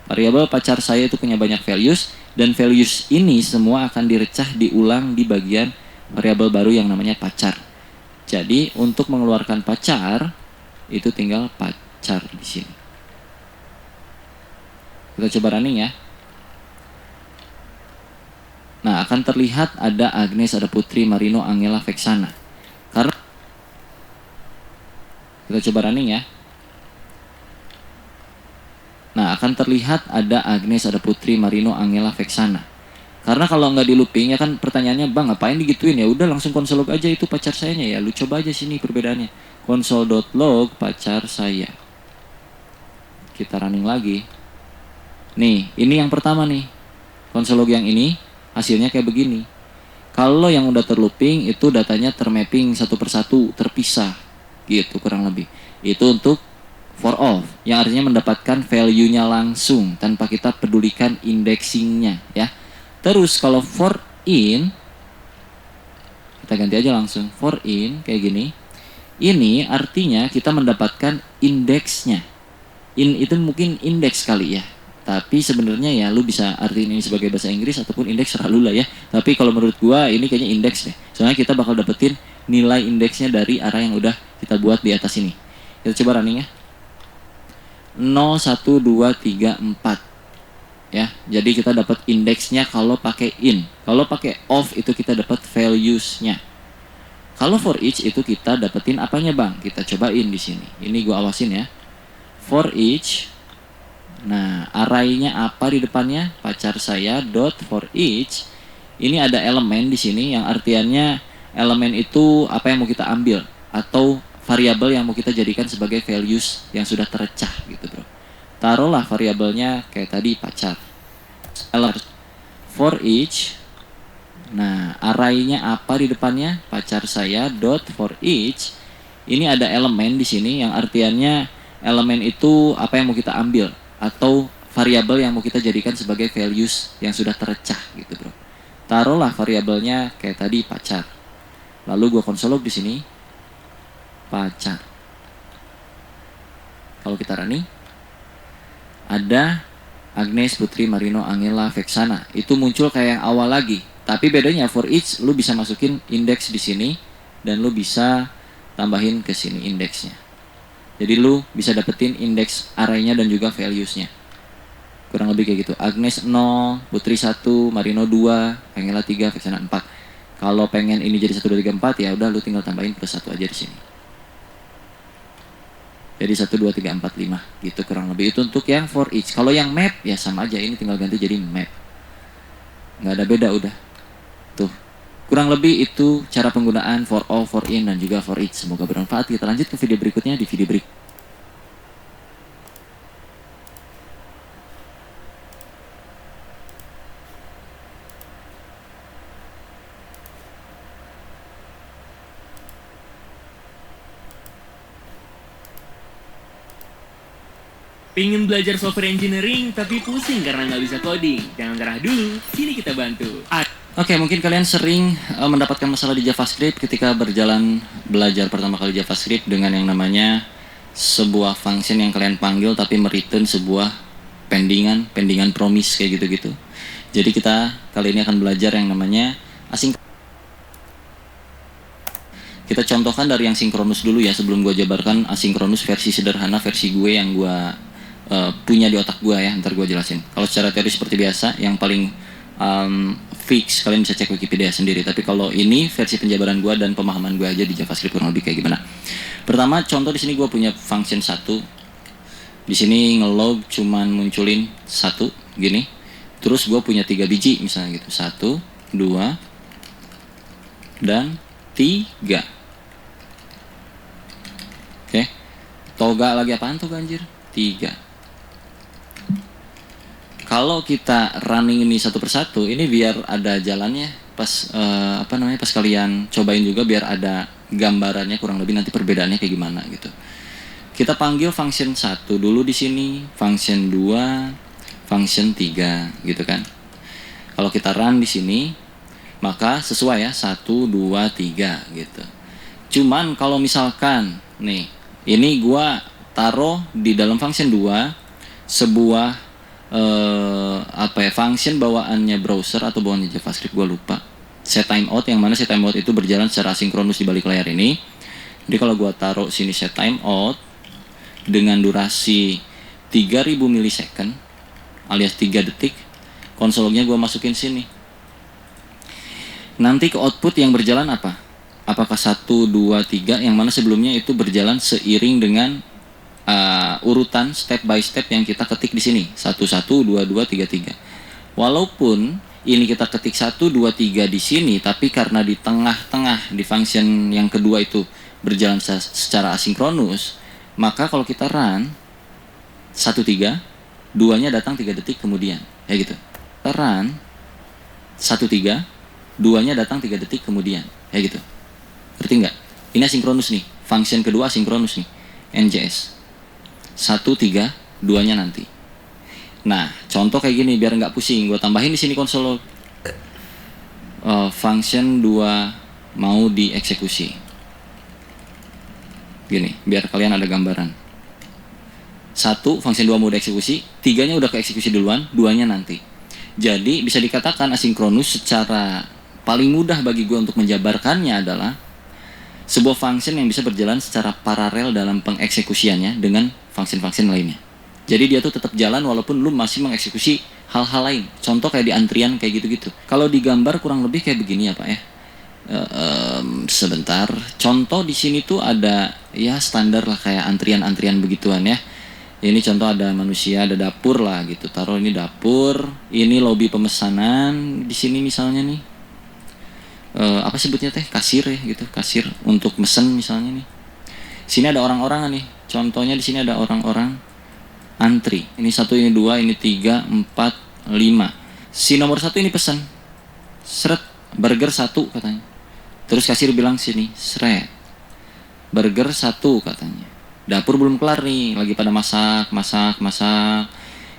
Speaker 2: Variabel pacar saya itu punya banyak values, dan values ini semua akan direcah diulang di bagian variabel baru yang namanya pacar. Jadi untuk mengeluarkan pacar itu tinggal pacar di sini. Kita coba running ya. Nah, akan terlihat ada Agnes, ada Putri, Marino, Angela, Vexana. Karena kita coba running ya. Nah, akan terlihat ada Agnes, ada Putri, Marino, Angela, Vexana. Karena kalau nggak di looping ya kan pertanyaannya, bang ngapain digituin ya? Udah langsung console log aja itu pacar sayanya ya. Lu coba aja sini perbedaannya. Console.log pacar saya. Kita running lagi. Nih, ini yang pertama nih. Console log yang ini hasilnya kayak begini. Kalau yang udah terlooping itu datanya termapping satu persatu, terpisah gitu kurang lebih. Itu untuk for of, yang artinya mendapatkan value-nya langsung tanpa kita pedulikan indexingnya ya. Terus kalau for in, kita ganti aja langsung for in kayak gini. Ini artinya kita mendapatkan indeksnya. In itu mungkin indeks kali ya. Tapi sebenarnya ya lu bisa artiin ini sebagai bahasa Inggris ataupun indeks selalu lah ya. Tapi kalau menurut gua ini kayaknya indeks deh. Soalnya kita bakal dapetin nilai indeksnya dari arah yang udah kita buat di atas ini. Kita coba running ya. 0, 1, 2, 3, 4. Ya, jadi kita dapat indeksnya kalau pakai in. Kalau pakai of itu kita dapat values-nya. Kalau for each itu kita dapetin apanya bang? Kita cobain di sini. Ini gua awasin ya. For each. Nah, array-nya apa di depannya? Pacar saya dot for each. Ini ada elemen di sini yang artiannya elemen itu apa yang mau kita ambil atau variabel yang mau kita jadikan sebagai values yang sudah tercah gitu, bro. Taruhlah variabelnya kayak tadi pacar. For each. Nah, array-nya apa di depannya? Pacar saya dot for each. Ini ada elemen di sini yang artiannya elemen itu apa yang mau kita ambil atau variabel yang mau kita jadikan sebagai values yang sudah tercah gitu, bro. Taruhlah variabelnya kayak tadi pacar. Lalu gua konsolog di sini pacar. Kalau kita running ada Agnes, Putri, Marino, Angela, Vexana. Itu muncul kayak yang awal lagi. Tapi bedanya for each lu bisa masukin indeks di sini dan lu bisa tambahin ke sini indeksnya. Jadi lu bisa dapetin indeks array-nya dan juga values-nya. Kurang lebih kayak gitu. Agnes 0, Putri 1, Marino 2, Angela 3, Vexana 4. Kalau pengen ini jadi 1, 2, 3, 4 ya udah lu tinggal tambahin plus 1 aja di sini. Jadi 1, 2, 3, 4, 5 gitu kurang lebih. Itu untuk yang for each. Kalau yang map ya sama aja, ini tinggal ganti jadi map. Nggak ada beda udah. Tuh. Kurang lebih itu cara penggunaan for all, for in, dan juga for each. Semoga bermanfaat. Kita lanjut ke video berikutnya di video berikut.
Speaker 3: Pengen belajar software engineering tapi pusing karena nggak bisa coding? Jangan gerah dulu, sini kita bantu.
Speaker 2: Oke, mungkin kalian sering mendapatkan masalah di JavaScript ketika belajar pertama kali JavaScript dengan yang namanya sebuah function yang kalian panggil tapi mereturn sebuah pendingan promise kayak gitu-gitu. Jadi kita kali ini akan belajar yang namanya kita contohkan dari yang sinkronus dulu ya sebelum gue jabarkan asinkronus versi sederhana versi gue yang gue punya di otak gue ya, ntar gue jelasin. Kalau secara teori seperti biasa, yang paling fix kalian bisa cek Wikipedia sendiri. Tapi kalau ini versi penjabaran gue dan pemahaman gue aja di JavaScript kurang lebih kayak gimana. Pertama, contoh di sini gue punya function 1. Di sini ngelog cuman munculin 1 gini. Terus gue punya 3 biji misalnya gitu. 1, 2, dan 3. Oke. Toga lagi apaan tuh anjir? 3. Kalau kita running ini satu persatu, ini biar ada jalannya pas pas kalian cobain juga biar ada gambarannya kurang lebih nanti perbedaannya kayak gimana gitu. Kita panggil function 1 dulu di sini, function 2, function 3 gitu kan. Kalau kita run di sini, maka sesuai ya 1, 2, 3 gitu. Cuman kalau misalkan nih, ini gua taruh di dalam function 2 sebuah function bawaannya browser atau bawaannya JavaScript, gue lupa. Set timeout, yang mana set timeout itu berjalan secara asinkronus di balik layar ini. Jadi kalau gue taruh sini set timeout dengan durasi 3000 milisecond alias 3 detik, konsolnya gue masukin sini. Nanti ke output yang berjalan apa? Apakah 1, 2, 3 yang mana sebelumnya itu berjalan seiring dengan urutan step by step yang kita ketik di sini 1, 1, 2, 2, 3, 3. Walaupun ini kita ketik 1, 2, 3 di sini, tapi karena di tengah-tengah di function yang kedua itu berjalan secara asinkronus, maka kalau kita run 1, 3, 2-nya datang 3 detik kemudian, kayak gitu. Kita run 1, 3, 2-nya datang 3 detik kemudian, kayak gitu. Ngerti nggak? Ini asinkronus nih, function kedua asinkronus nih, NJS 1, 3, 2-nya nanti. Nah, contoh kayak gini biar nggak pusing, gue tambahin di sini konsol function 2 mau dieksekusi. Gini, biar kalian ada gambaran. 1 function 2 mode eksekusi, 3-nya udah ke eksekusi duluan, 2-nya nanti. Jadi bisa dikatakan asinkronus secara paling mudah bagi gue untuk menjabarkannya adalah sebuah function yang bisa berjalan secara paralel dalam pengeksekusiannya dengan function-function lainnya. Jadi dia tuh tetap jalan walaupun lu masih mengeksekusi hal-hal lain. Contoh kayak di antrian kayak gitu-gitu. Kalau digambar kurang lebih kayak begini ya Pak ya. Sebentar. Contoh di sini tuh ada ya standar lah kayak antrian-antrian begituan ya. Ini contoh ada manusia, ada dapur lah gitu. Taruh ini dapur, ini lobi pemesanan di sini misalnya nih. Apa sebutnya teh? Kasir ya gitu, kasir untuk mesen misalnya nih. Sini ada orang-orang nih. Contohnya di sini ada orang-orang antri. Ini 1, ini 2, ini 3, 4, 5. Si nomor 1 ini pesan. Seret, burger 1 katanya. Terus kasir bilang sini, seret. Burger 1 katanya. Dapur belum kelar nih, lagi pada masak.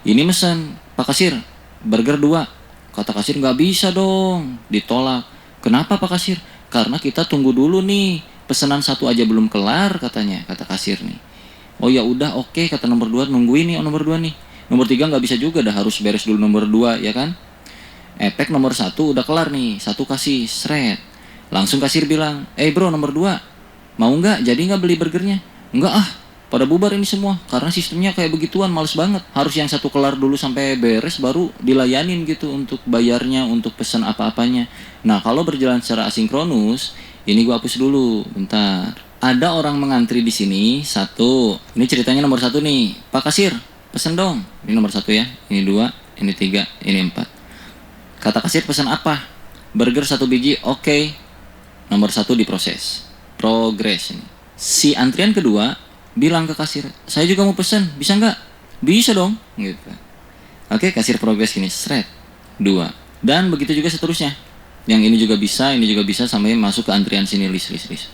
Speaker 2: Ini mesen, Pak Kasir, burger 2. Kata kasir nggak bisa dong, ditolak. Kenapa Pak Kasir? Karena kita tunggu dulu nih, pesanan 1 aja belum kelar katanya, kata kasir nih. Oh ya udah oke, kata nomor 2, nungguin nih nomor 2 nih. Nomor 3 nggak bisa juga, dah harus beres dulu nomor 2 ya kan. Efek nomor 1 udah kelar nih, 1 kasih, seret. Langsung kasir bilang, bro nomor 2, mau nggak? Jadi nggak beli burgernya? Enggak pada bubar ini semua. Karena sistemnya kayak begituan, males banget. Harus yang 1 kelar dulu sampai beres, baru dilayanin gitu untuk bayarnya, untuk pesan apa-apanya. Nah kalau berjalan secara asinkronus, ini gua hapus dulu, bentar. Ada orang mengantri di sini, 1. Ini ceritanya nomor 1 nih, Pak Kasir, pesen dong. Ini nomor 1 ya, ini 2, ini 3, ini 4. Kata kasir pesan apa? Burger 1 biji, oke. Nomor 1 diproses, progres ini. Si antrian kedua bilang ke kasir, saya juga mau pesen, bisa nggak? Bisa dong, gitu. Oke, kasir progres ini, seret, 2. Dan begitu juga seterusnya. Yang ini juga bisa sampai masuk ke antrian sini list.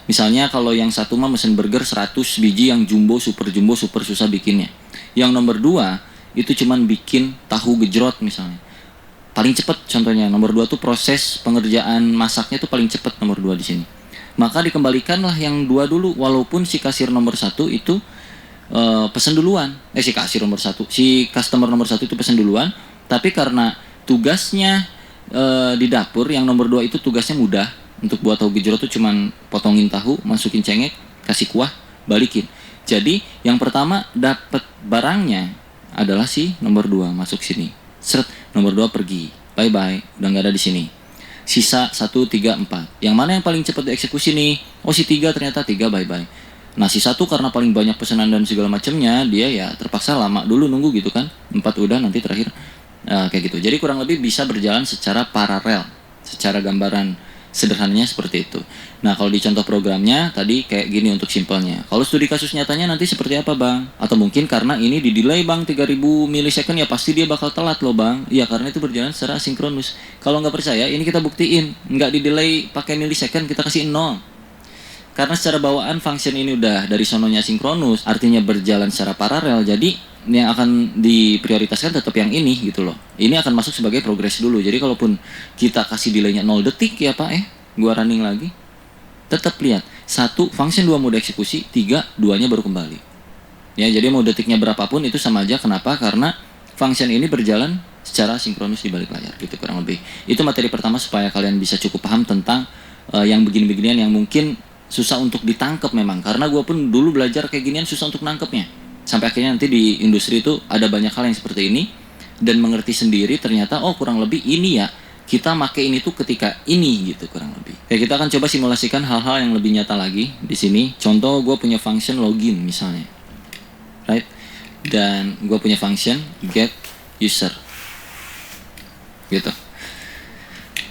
Speaker 2: Misalnya kalau yang 1 mah mesen burger 100 biji yang jumbo, super susah bikinnya. Yang nomor 2 itu cuman bikin tahu gejrot misalnya. Paling cepet contohnya, nomor 2 tuh proses pengerjaan masaknya tuh paling cepet nomor 2 di sini. Maka dikembalikanlah yang 2 dulu, walaupun si kasir nomor 1 itu pesen duluan. Si kasir nomor 1, si customer nomor 1 itu pesen duluan, tapi karena tugasnya di dapur yang nomor 2 itu tugasnya mudah. Untuk buat tahu gejrot tuh cuman potongin tahu, masukin cengek, kasih kuah, balikin. Jadi yang pertama dapat barangnya adalah si nomor 2 masuk sini. Seret, nomor 2 pergi. Bye, udah nggak ada di sini. Sisa 1, 3, 4. Yang mana yang paling cepat dieksekusi nih? Oh si 3 ternyata 3, bye. Nah si 1 karena paling banyak pesanan dan segala macamnya, dia ya terpaksa lama dulu nunggu gitu kan. 4 udah, nanti terakhir kayak gitu. Jadi kurang lebih bisa berjalan secara paralel. Secara gambaran sederhananya seperti itu. Nah kalau di contoh programnya tadi kayak gini untuk simpelnya. Kalau studi kasus nyatanya nanti seperti apa bang? Atau mungkin karena ini di delay bang 3000 milisecond, ya pasti dia bakal telat loh bang. Ya karena itu berjalan secara sinkronus. Kalau nggak percaya ini kita buktiin. Nggak di delay pakai milisecond, kita kasih 0. Karena secara bawaan function ini udah dari sononya sinkronus, artinya berjalan secara paralel. Jadi yang akan diprioritaskan tetap yang ini gitu loh. Ini akan masuk sebagai progress dulu. Jadi kalaupun kita kasih delaynya 0 detik ya pak gua running lagi, tetap lihat 1 function 2 mode eksekusi, 3 2-nya baru kembali. Ya jadi mau detiknya berapapun itu sama aja. Kenapa? Karena function ini berjalan secara sinkronus di balik layar gitu kurang lebih. Itu materi pertama supaya kalian bisa cukup paham tentang yang begini-beginian yang mungkin susah untuk ditangkap memang. Karena gua pun dulu belajar kayak ginian susah untuk nangkepnya. Sampai akhirnya nanti di industri itu ada banyak hal yang seperti ini, dan mengerti sendiri ternyata oh kurang lebih ini ya kita pakai ini tuh ketika ini gitu kurang lebih. Kayak kita akan coba simulasikan hal-hal yang lebih nyata lagi di sini. Contoh gue punya function login misalnya, right? Dan gue punya function get user, gitu.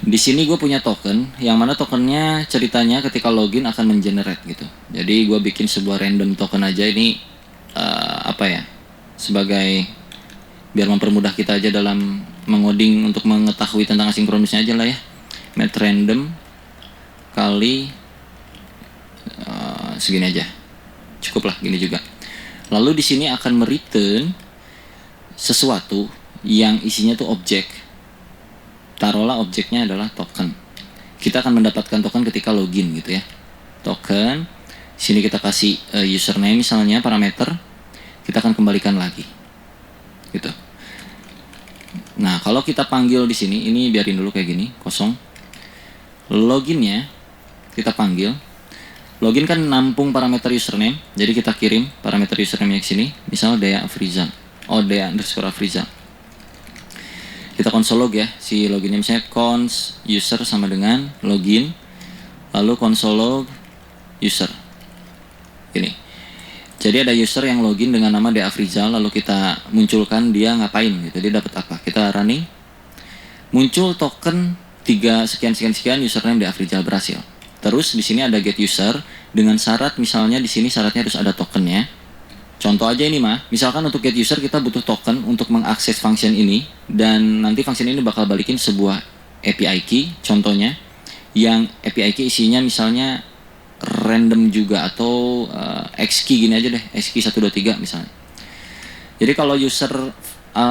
Speaker 2: Di sini gue punya token, yang mana tokennya ceritanya ketika login akan mengenerate gitu. Jadi gue bikin sebuah random token aja ini. Sebagai biar mempermudah kita aja dalam mengoding untuk mengetahui tentang asinkronusnya aja lah ya. Met random kali segini aja, cukup lah gini juga. Lalu di sini akan mereturn sesuatu yang isinya tuh objek. Taruhlah objeknya adalah token. Kita akan mendapatkan token ketika login gitu ya. Token. Sini kita kasih username misalnya parameter. kita akan kembalikan lagi. Gitu. Nah, kalau kita panggil di sini, ini biarin dulu kayak gini, kosong. Loginnya kita panggil. Login kan nampung parameter username, jadi kita kirim parameter username ke sini, misal Dea Afrizal. Dea_Afrizal. Kita console log ya, si loginnya misalnya cons user sama dengan login, lalu console log user. Ini. Jadi ada user yang login dengan nama Dea Afrizal, lalu kita munculkan dia ngapain gitu, dia dapat apa. Kita running, muncul token 3 sekian username Dea Afrizal berhasil. Terus di sini ada get user dengan syarat, misalnya di sini syaratnya harus ada tokennya. Contoh aja ini misalkan untuk get user kita butuh token untuk mengakses function ini, dan nanti function ini bakal balikin sebuah API key, contohnya yang API key isinya misalnya random juga, atau X key gini aja deh, X key 123 misalnya. Jadi kalau user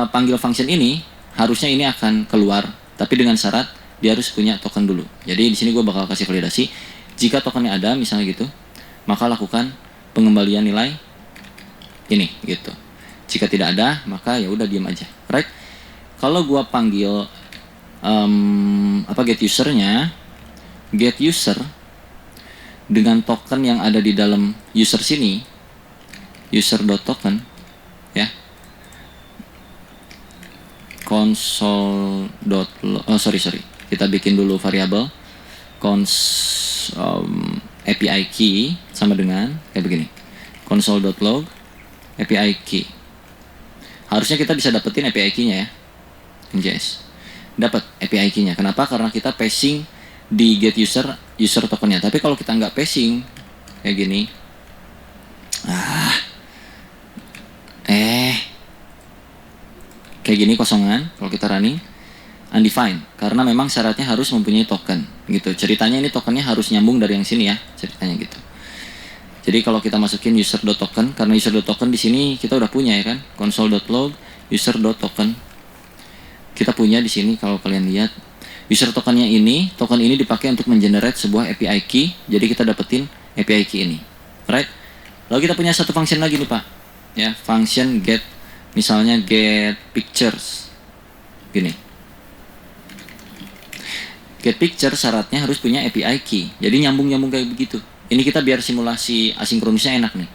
Speaker 2: panggil function ini, harusnya ini akan keluar, tapi dengan syarat dia harus punya token dulu. Jadi di sini gue bakal kasih validasi, jika tokennya ada misalnya gitu, maka lakukan pengembalian nilai ini gitu. Jika tidak ada, maka ya udah diam aja, right? Kalau gue panggil get usernya, get user dengan token yang ada di dalam user sini, user.token ya, kita bikin dulu variabel API key sama dengan kayak begini, console.log API key. Harusnya kita bisa dapetin API key-nya ya, JS. Dapat API key-nya. Kenapa? Karena kita passing di get user tokennya. Tapi kalau kita nggak passing kayak gini, kayak gini kosongan, kalau kita running undefined, karena memang syaratnya harus mempunyai token gitu. Ceritanya ini tokennya harus nyambung dari yang sini ya, ceritanya gitu. Jadi kalau kita masukin user.token, karena user.token di sini kita udah punya ya kan, console.log user.token kita punya di sini. Kalau kalian lihat user tokennya ini, token ini dipakai untuk mengenerate sebuah API key, jadi kita dapetin API key ini, right? Lalu kita punya satu function lagi nih Pak, ya, function get, misalnya get pictures, gini. Get picture syaratnya harus punya API key, jadi nyambung kayak begitu. Ini kita biar simulasi asinkronisnya enak nih.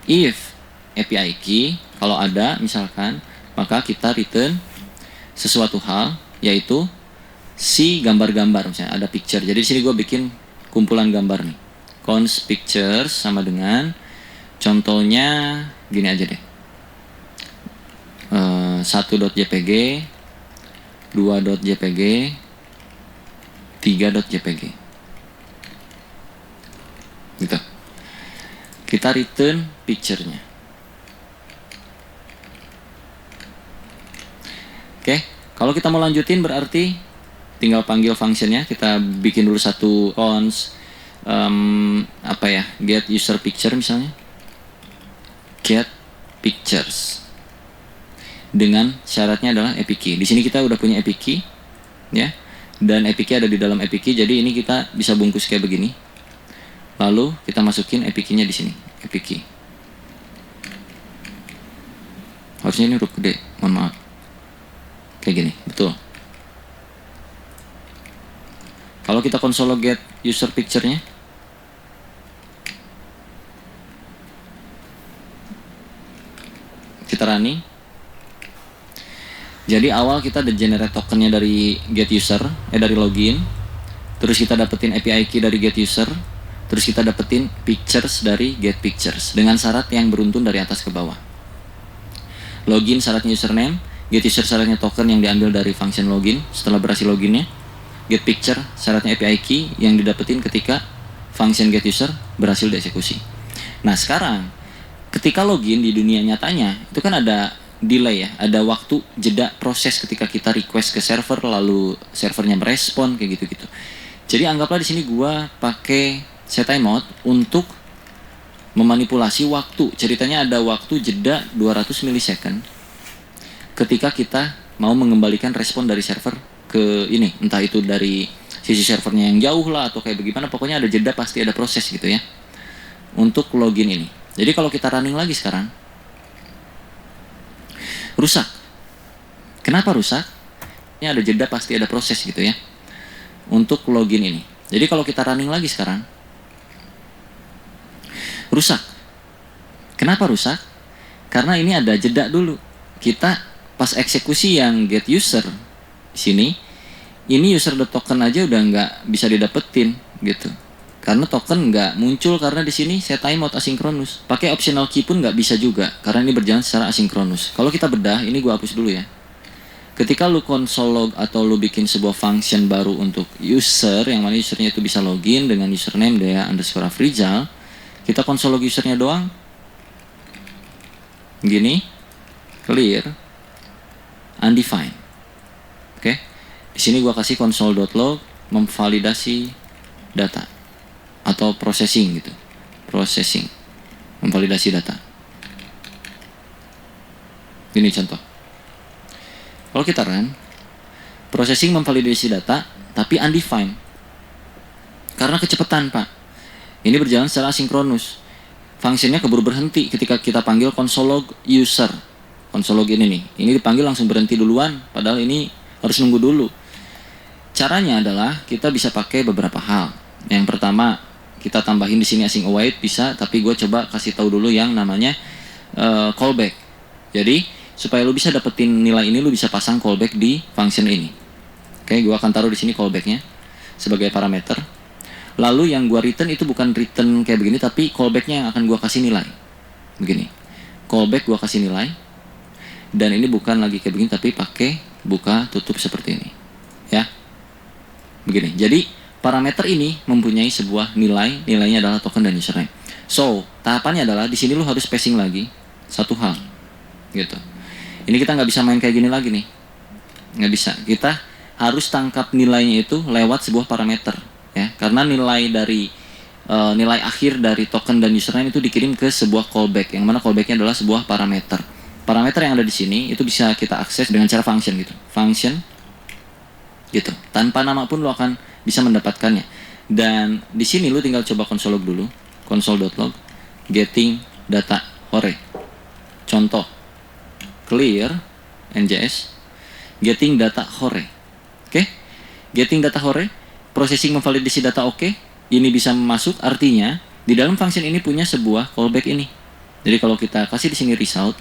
Speaker 2: If API key kalau ada misalkan, maka kita return sesuatu hal, yaitu si gambar-gambar, misalnya ada picture. Jadi di sini gue bikin kumpulan gambar nih. Cons pictures sama dengan, contohnya gini aja deh. 1.jpg, 2.jpg, 3.jpg. Gitu. Kita return picture-nya. Oke, kalau kita mau lanjutin berarti tinggal panggil functionnya. Kita bikin dulu satu cons get user picture misalnya, get pictures dengan syaratnya adalah API key. Di sini kita udah punya API key ya, dan API key ada di dalam API key. Jadi ini kita bisa bungkus kayak begini, lalu kita masukin API key-nya di sini, API key. Harusnya ini huruf gede, mohon maaf, kayak gini, betul. Kalau kita console get user picture-nya, kita running. Jadi awal kita ada generate tokennya dari get user, dari login. Terus kita dapetin API key dari get user. Terus kita dapetin pictures dari get pictures dengan syarat yang beruntun dari atas ke bawah. Login syaratnya username, get user syaratnya token yang diambil dari function login setelah berhasil loginnya. Get picture syaratnya API key yang didapetin ketika function get user berhasil dieksekusi. Nah sekarang ketika login di dunia nyatanya itu kan ada delay ya, ada waktu jeda proses ketika kita request ke server lalu servernya merespon kayak gitu-gitu. Jadi anggaplah di sini gua pakai set timeout untuk memanipulasi waktu. Ceritanya ada waktu jeda 200 milisecond ketika kita mau mengembalikan respon dari server ke ini, entah itu dari sisi servernya yang jauh lah atau kayak bagaimana, pokoknya ada jeda, pasti ada proses gitu ya untuk login ini. Jadi kalau kita running lagi sekarang, rusak. Kenapa rusak? Ini ada jeda, pasti ada proses gitu ya untuk login ini. Jadi kalau kita running lagi sekarang, rusak. Kenapa rusak? Karena ini ada jeda dulu. Kita pas eksekusi yang get user sini, ini user.token aja udah nggak bisa didapetin gitu. Karena token nggak muncul karena di sini saya timeout asinkronus. Pakai optional key pun nggak bisa juga karena ini berjalan secara asinkronus. Kalau kita bedah, ini gua hapus dulu ya. Ketika lu console log atau lu bikin sebuah function baru untuk user, yang mana usernya itu bisa login dengan username Dea_Afrizal, kita console log usernya doang. Gini, clear, undefined. Oke, di sini gua kasih console.log memvalidasi data atau processing gitu, processing, memvalidasi data. Ini contoh. Kalau kita run, processing memvalidasi data, tapi undefined. Karena kecepatan, Pak. Ini berjalan secara asinkronus. Fungsinya keburu berhenti ketika kita panggil console log user. Console log ini nih. Ini dipanggil langsung berhenti duluan, padahal ini harus nunggu dulu. Caranya adalah kita bisa pakai beberapa hal. Yang pertama, kita tambahin di sini async await bisa, tapi gue coba kasih tahu dulu yang namanya callback. Jadi supaya lu bisa dapetin nilai ini, lu bisa pasang callback di function ini. Oke, gue akan taruh di sini callbacknya sebagai parameter. Lalu yang gue return itu bukan return kayak begini, tapi callbacknya yang akan gue kasih nilai. Begini, callback gue kasih nilai. Dan ini bukan lagi kayak begini, tapi pakai buka tutup seperti ini. Ya, begini. Jadi parameter ini mempunyai sebuah nilai, nilainya adalah token dan username. So, tahapannya adalah di sini lu harus spacing lagi satu hal, gitu. Ini kita nggak bisa main kayak gini lagi nih, nggak bisa. Kita harus tangkap nilainya itu lewat sebuah parameter, ya. Karena nilai dari nilai akhir dari token dan username itu dikirim ke sebuah callback, yang mana callbacknya adalah sebuah parameter. Parameter yang ada di sini itu bisa kita akses dengan cara function gitu, function, gitu. Tanpa nama pun lo akan bisa mendapatkannya. Dan di sini lu tinggal coba console log dulu, console.log getting data hore. Contoh, clear njs getting data hore. Oke, getting data hore, processing memvalidasi data oke. Ini bisa masuk, artinya di dalam function ini punya sebuah callback ini. Jadi kalau kita kasih di sini result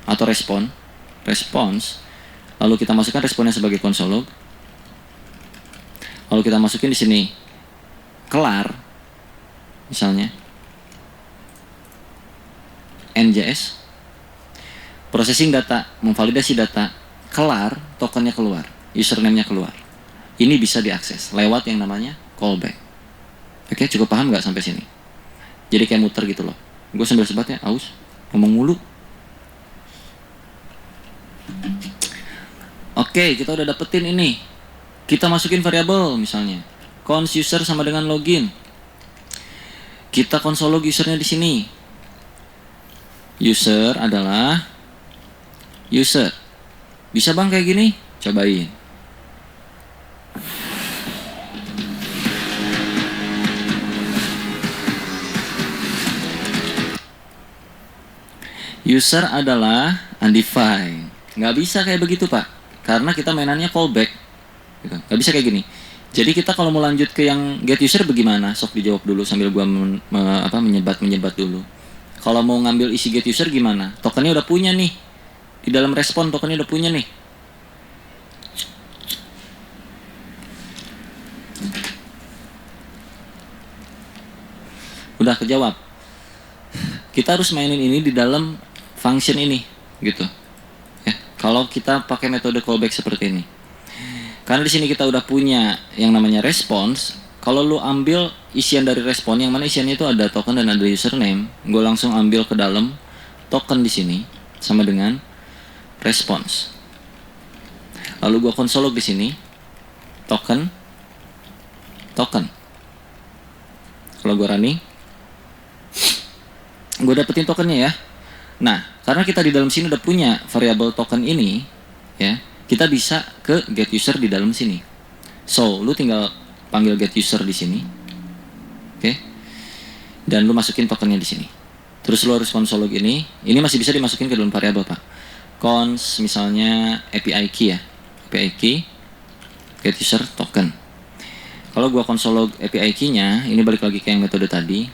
Speaker 2: atau response, lalu kita masukkan responnya sebagai console log. Lalu kita masukin di sini kelar, misalnya njs processing data, memvalidasi data, kelar, tokennya keluar, username-nya keluar. Ini bisa diakses lewat yang namanya callback. Oke, cukup paham nggak sampai sini? Jadi kayak muter gitu loh. Gue sambil sebat ya, aus, ngomong mulu. Oke, kita udah dapetin ini. Kita masukin variabel misalnya. Cons user sama dengan login. Kita console log usernya di sini. User adalah user. Bisa bang kayak gini? Cobain. User adalah undefined. Nggak bisa kayak begitu, Pak. Karena kita mainannya callback. Gitu. Nggak bisa kayak gini. Jadi kita kalau mau lanjut ke yang get user bagaimana? Sok dijawab dulu sambil gua menyebat dulu. Kalau mau ngambil isi get user gimana? Tokennya udah punya nih. Di dalam respon tokennya udah punya nih. Udah kejawab. Kita harus mainin ini di dalam function ini, gitu. Ya, kalau kita pakai metode callback seperti ini. Karena di sini kita udah punya yang namanya response. Kalau lu ambil isian dari respon, yang mana isiannya itu ada token dan ada username, gue langsung ambil ke dalam token di sini sama dengan response. Lalu gue console log di sini token. Kalau gue running, gue dapetin tokennya ya. Nah, karena kita di dalam sini udah punya variabel token ini, ya, kita bisa ke get user di dalam sini. So, lu tinggal panggil get user di sini, oke? Dan lu masukin tokennya di sini. Terus lu harus console log ini masih bisa dimasukin ke dalam variabel, Pak. cons misalnya API key ya, API key get user token. Kalau gua console log API key-nya, ini balik lagi ke yang metode tadi.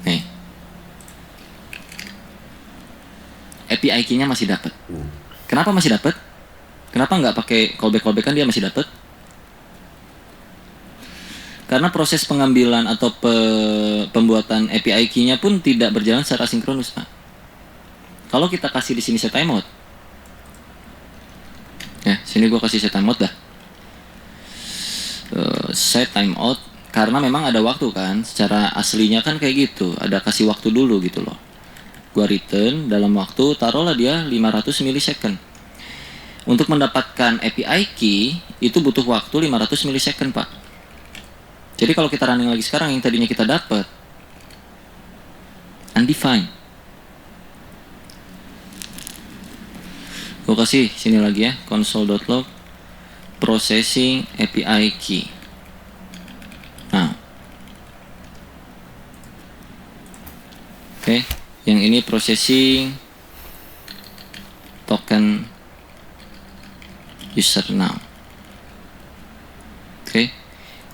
Speaker 2: Nih. API key-nya masih dapat. Kenapa masih dapat? Kenapa nggak pakai callback kan dia masih dapat? Karena proses pengambilan atau pembuatan API key-nya pun tidak berjalan secara sinkronus, Pak. Kalau kita kasih di sini set timeout. Ya, sini gua kasih set timeout dah. Set timeout karena memang ada waktu kan, secara aslinya kan kayak gitu, ada kasih waktu dulu gitu loh. Gua return dalam waktu, taruhlah dia 500 milisecond. Untuk mendapatkan API key itu butuh waktu 500 milisecond, Pak. Jadi kalau kita running lagi sekarang yang tadinya kita dapat undefined. Gua kasih sini lagi ya, console.log processing API key. Nah, oke, yang ini processing token user now. Oke,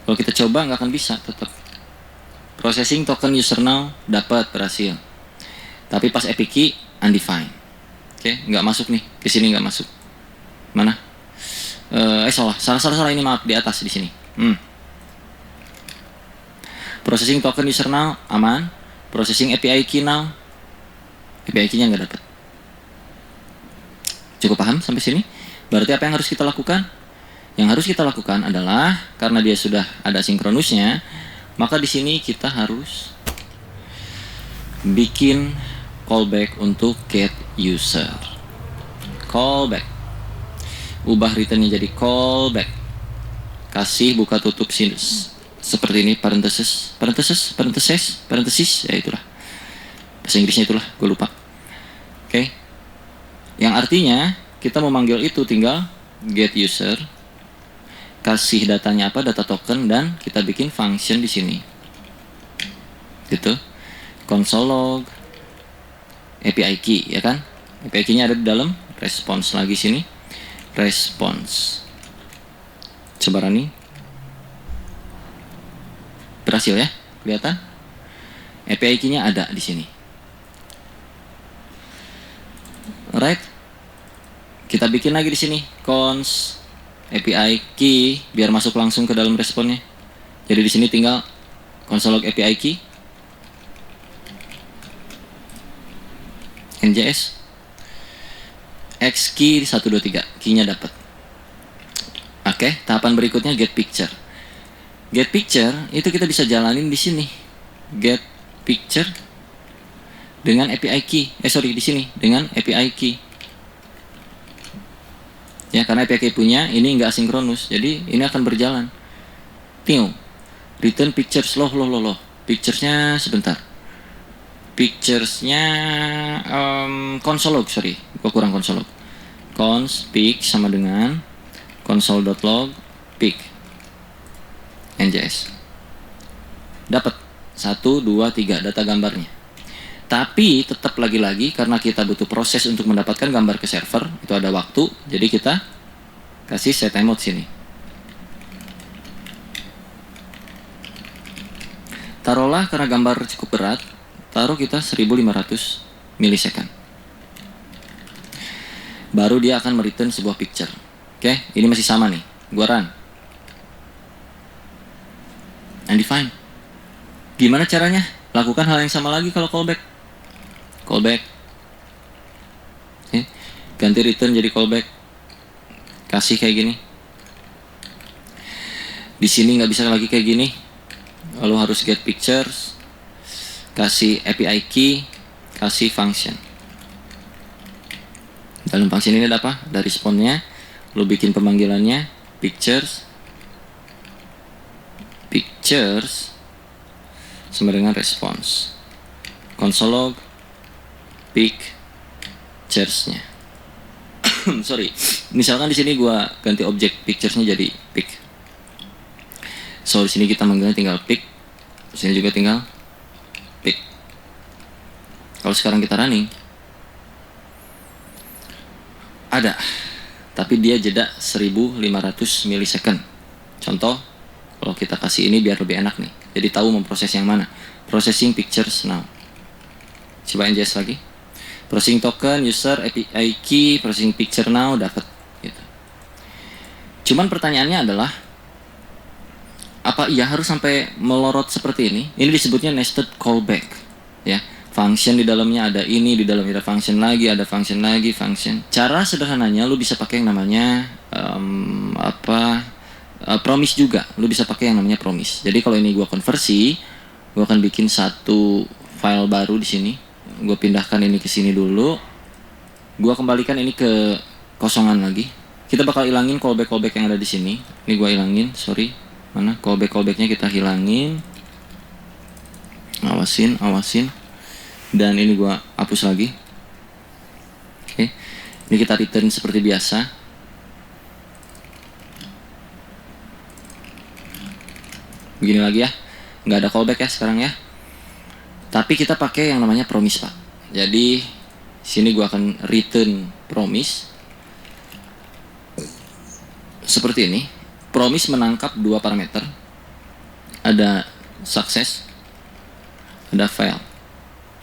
Speaker 2: kalau kita coba nggak akan bisa tetap. Processing token user now dapat berhasil, tapi pas API key undefined. Oke, nggak masuk nih, ke sini nggak masuk. Mana? Salah ini maaf, di atas di sini. Processing token user now aman, processing API key now, API key-nya nggak dapat. Cukup paham sampai sini? Berarti apa yang harus kita lakukan? Yang harus kita lakukan adalah karena dia sudah ada sinkronusnya, maka di sini kita harus bikin callback untuk get user. Callback. Ubah returnnya jadi callback. Kasih buka tutup sinus seperti ini, parenthesis, ya itulah. Bahasa Inggrisnya itulah, gue lupa. Oke. Yang artinya kita memanggil itu tinggal get user, kasih datanya apa, data token, dan kita bikin function di sini. Gitu. Console log API key, ya kan? API key-nya ada di dalam response lagi sini. Response. Coba running. Berhasil ya? Kelihatan? API key-nya ada di sini. Alright. Kita bikin lagi di sini cons API key biar masuk langsung ke dalam responnya. Jadi di sini tinggal console log API key NJS X key 123, key-nya dapat. Oke, tahapan berikutnya get picture. Get picture itu kita bisa jalanin di sini. Get picture dengan API key. Di sini dengan API key. Ya, karena API key punya ini nggak sinkronus, jadi ini akan berjalan. Tiu, return pictures loh. Picturesnya sebentar. Picturesnya console log, gua kurang console log. Cons pic sama dengan console.log pic NJS. Dapat 1, 2, 3 data gambarnya. Tapi tetap lagi-lagi karena kita butuh proses untuk mendapatkan gambar ke server, itu ada waktu, jadi kita kasih set timeout sini. Taruhlah karena gambar cukup berat, taruh kita 1500 milisecond. Baru dia akan mereturn sebuah picture. Oke, ini masih sama nih. Gua run. Undefined. Gimana caranya? Lakukan hal yang sama lagi kalau callback. Callback. Oke. Ganti return jadi callback. Kasih kayak gini. Di sini nggak bisa lagi kayak gini. Lalu harus get pictures. Kasih API key. Kasih function. Dalam function ini ada apa? Ada responnya. Lu bikin pemanggilannya pictures sama dengan response. Console log pictures-nya. Misalkan di sini gua ganti objek pictures-nya jadi pic. So di sini kita manggilnya tinggal pic. Di sini juga tinggal pic. Kalau sekarang kita running, Ada, tapi dia jeda 1500 milisecond. Contoh, kalau kita kasih ini biar lebih enak nih. Jadi tahu memproses yang mana. Processing pictures now. Coba NJS lagi. Processing token, user, API key, processing picture now, dapat. Gitu. Cuman pertanyaannya adalah, apa iya harus sampai melorot seperti ini? Ini disebutnya nested callback. Ya, function di dalamnya ada ini, di dalamnya ada function lagi, function. Cara sederhananya, lu bisa pakai yang namanya promise juga. Lu bisa pakai yang namanya promise. Jadi kalau ini gua konversi, gua akan bikin satu file baru di sini. Gua pindahkan ini ke sini dulu. Gua kembalikan ini ke kosongan lagi. Kita bakal ilangin callback yang ada di sini. Ini gua ilangin, sorry. Mana callbacknya kita hilangin. Awasin. Dan ini gua hapus lagi. Oke. Ini kita return seperti biasa. Begini lagi ya. Nggak ada callback ya sekarang ya. Tapi kita pakai yang namanya promise, Pak. Jadi sini gua akan return promise. Seperti ini. Promise menangkap dua parameter. Ada success, ada fail.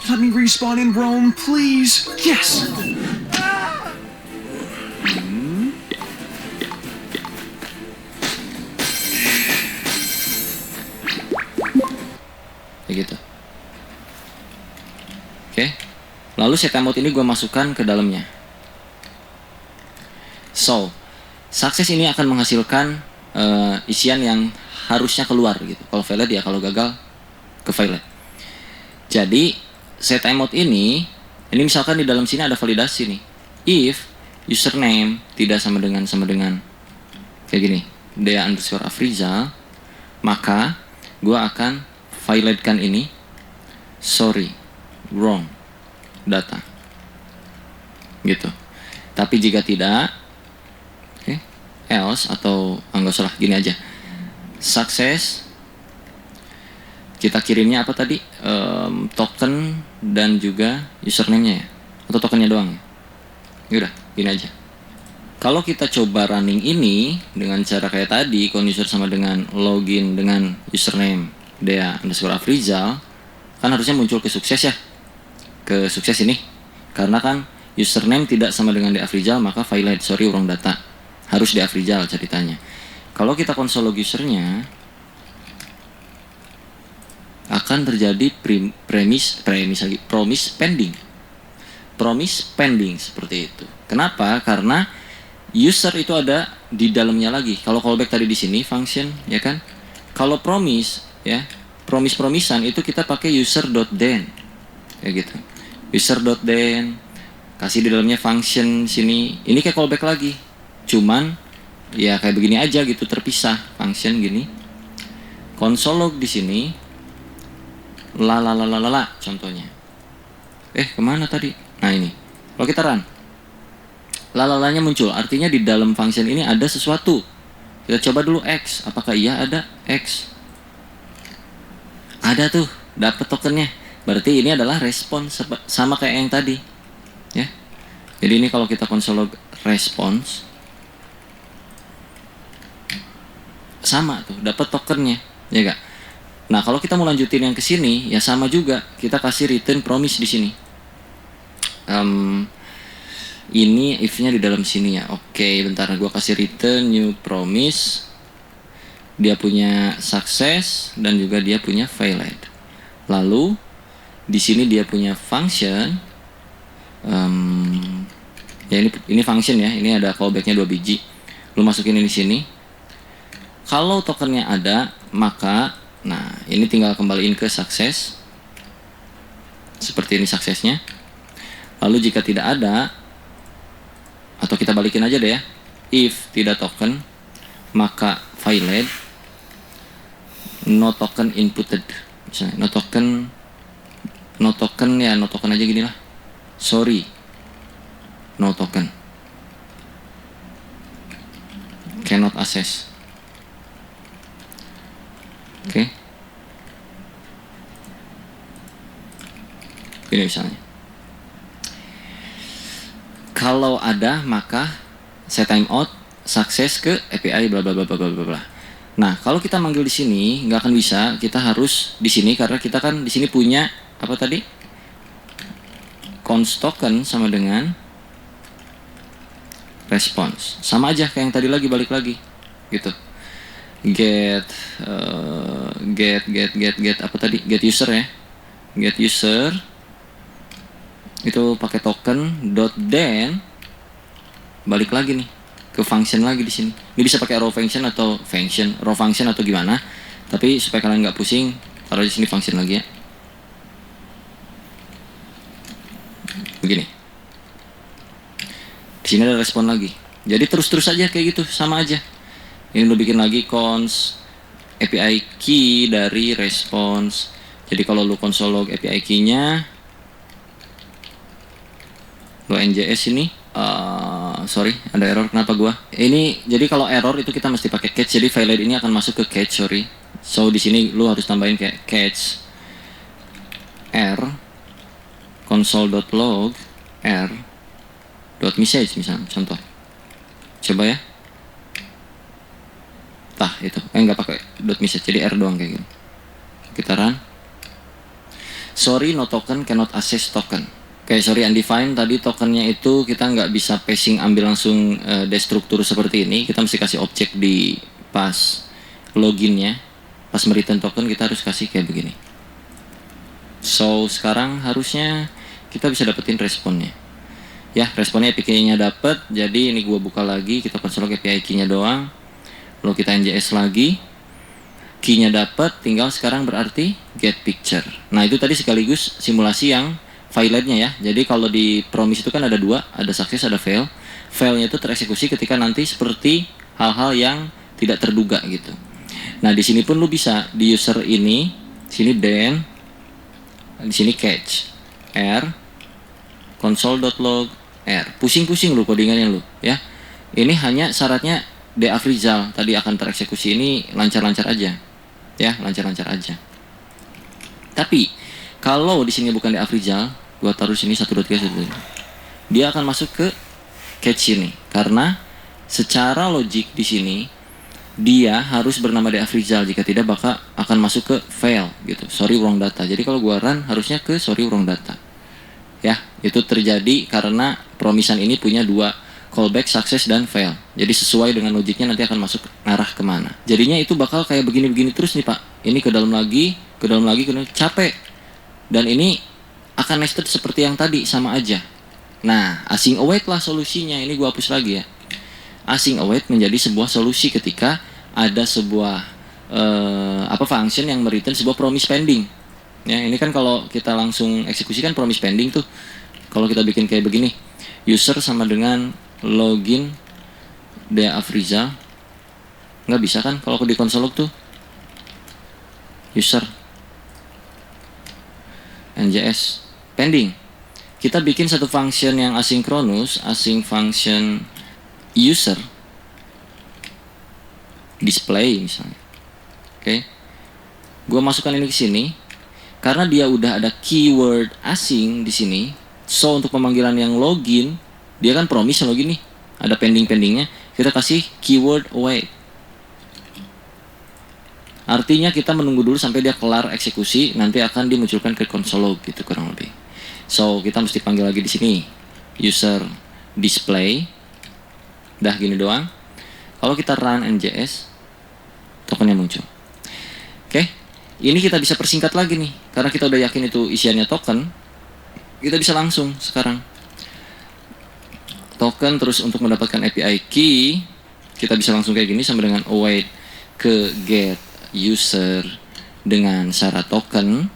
Speaker 5: Let me respawn in Rome, please. Yes.
Speaker 2: Kayak gitu. Oke. Lalu set timeout ini gue masukkan ke dalamnya. So, sukses ini akan menghasilkan isian yang harusnya keluar gitu. Kalau valid ya, kalau gagal ke valid. Jadi set timeout ini misalkan di dalam sini ada validasi nih. If username tidak sama dengan kayak gini, Dea_Afrizal, maka gua akan validatekan ini sorry, wrong data. Gitu. Tapi jika tidak, else atau enggak salah, gini aja. Sukses kita kirimnya apa tadi? Token dan juga username-nya ya? Atau tokennya doang ya? Yaudah, gini aja. Kalau kita coba running ini dengan cara kayak tadi, user sama dengan login dengan username Dea_Afrizal, kan harusnya muncul ke sukses ya. Ke sukses ini. Karena kan username tidak sama dengan Dea_Afrizal, maka valid, sorry wrong data. Harus Dea_Afrizal ceritanya. Kalau kita konsol log usernya, akan terjadi promise pending seperti itu. Kenapa? Karena user itu ada di dalamnya lagi. Kalau callback tadi di sini function, ya kan? Kalau promise, ya, promisean itu kita pakai user.then, kayak gitu. User.then, kasih di dalamnya function sini. Ini kayak callback lagi. Cuman ya kayak begini aja gitu, terpisah function gini. Console log di sini contohnya. Kemana tadi? Nah ini. Kalau kita run, lalalanya muncul. Artinya di dalam function ini ada sesuatu. Kita coba dulu X. Apakah iya ada X? Ada tuh, dapat tokennya. Berarti ini adalah respons sama kayak yang tadi. Ya. Jadi ini kalau kita console log response, sama tuh, dapat tokennya, ya gak? Nah, kalau kita mau lanjutin yang ke sini, ya sama juga, kita kasih return promise di sini. Ini if-nya di dalam sini ya. Oke, bentar, gua kasih return new promise. Dia punya success dan juga dia punya valid. Lalu di sini dia punya function. Ya ini function ya. Ini ada callbacknya 2 biji. Lu masukin ini sini. Kalau tokennya ada, maka nah ini tinggal kembaliin ke sukses. Seperti ini suksesnya. Lalu jika tidak ada, atau kita balikin aja deh ya. If tidak token, maka valid. No token inputted. Misalnya no token ya, no token aja gini lah. Sorry, no token. Cannot access. Oke. Ini misalnya. Kalau ada maka set timeout sukses ke API bla bla bla bla bla bla. Nah, kalau kita manggil di sini nggak akan bisa, kita harus di sini karena kita kan di sini punya apa tadi? Const token sama dengan response. Sama aja kayak yang tadi lagi, balik lagi gitu. Get apa tadi? Get user ya. Get user itu pakai token dot then balik lagi nih ke function lagi di sini. Ini bisa pakai raw function atau raw function atau gimana. Tapi supaya kalian nggak pusing, taruh di sini function lagi ya. Begini. Di sini ada respon lagi. Jadi terus-terus aja kayak gitu, sama aja. Ini lu bikin lagi const API key dari response. Jadi kalau lu console log API key-nya, lu NJS ini, sorry, ada error. Kenapa gua? Ini jadi kalau error itu kita mesti pakai catch. Jadi file ini akan masuk ke catch, sorry. So di sini lu harus tambahin kayak catch r console.log r .message misalnya, contoh. Coba ya. Tah itu, nggak pakai .message, jadi r doang kayak gini. Kita run. Sorry, no token cannot access token. Kayak sorry undefined tadi tokennya itu kita nggak bisa passing ambil langsung destruktur seperti ini. Kita mesti kasih objek di pas loginnya. Pas mereturn token kita harus kasih kayak begini. So sekarang harusnya kita bisa dapetin responnya. Ya, responnya API key-nya dapet. Jadi ini gua buka lagi, kita console log API key-nya doang. Lalu kita NJS lagi. Key-nya dapet, tinggal sekarang berarti get picture. Nah, itu tadi sekaligus simulasi yang file-nya ya. Jadi kalau di promise itu kan ada dua, ada success, ada fail. Fail-nya itu tereksekusi ketika nanti seperti hal-hal yang tidak terduga gitu. Nah, di sini pun lu bisa di user ini, sini then, di sini catch r console.log r. Pusing-pusing lu codingannya lu ya. Ini hanya syaratnya deafrizal tadi akan tereksekusi, ini lancar-lancar aja. Ya, lancar-lancar aja. Tapi kalau di sini bukan deafrizal, gua taruh sini 1.3 dia akan masuk ke catch ini karena secara logik di sini dia harus bernama deafrizal, jika tidak maka akan masuk ke fail gitu. Sorry wrong data. Jadi kalau gua run harusnya ke sorry wrong data. Ya, itu terjadi karena promisan ini punya dua callback, success dan fail. Jadi sesuai dengan logiknya nanti akan masuk arah kemana. Jadinya itu bakal kayak begini-begini terus nih Pak. Ini ke dalam lagi, capek. Dan ini akan nested seperti yang tadi, sama aja. Nah, async await lah solusinya. Ini gua hapus lagi ya. Async await menjadi sebuah solusi ketika ada sebuah function yang mereturn sebuah promise pending. Ya, ini kan kalau kita langsung eksekusi kan promise pending tuh. Kalau kita bikin kayak begini, user sama dengan login deafrizal, nggak bisa kan kalau di console log tuh user njs pending. Kita bikin satu function yang asinkronus, async function user display misalnya. Oke. Gua masukkan ini ke sini karena dia udah ada keyword async di sini. So untuk pemanggilan yang login, dia kan promise login nih, ada pending-pendingnya, kita kasih keyword await. Artinya kita menunggu dulu sampai dia kelar eksekusi, nanti akan dimunculkan ke console log gitu kurang lebih. So kita mesti panggil lagi di sini user display. Dah gini doang. Kalau kita run njs, tokennya muncul. Oke, ini kita bisa persingkat lagi nih, karena kita udah yakin itu isiannya token. Kita bisa langsung sekarang token, terus untuk mendapatkan API key kita bisa langsung kayak gini sama dengan await ke get user dengan syarat token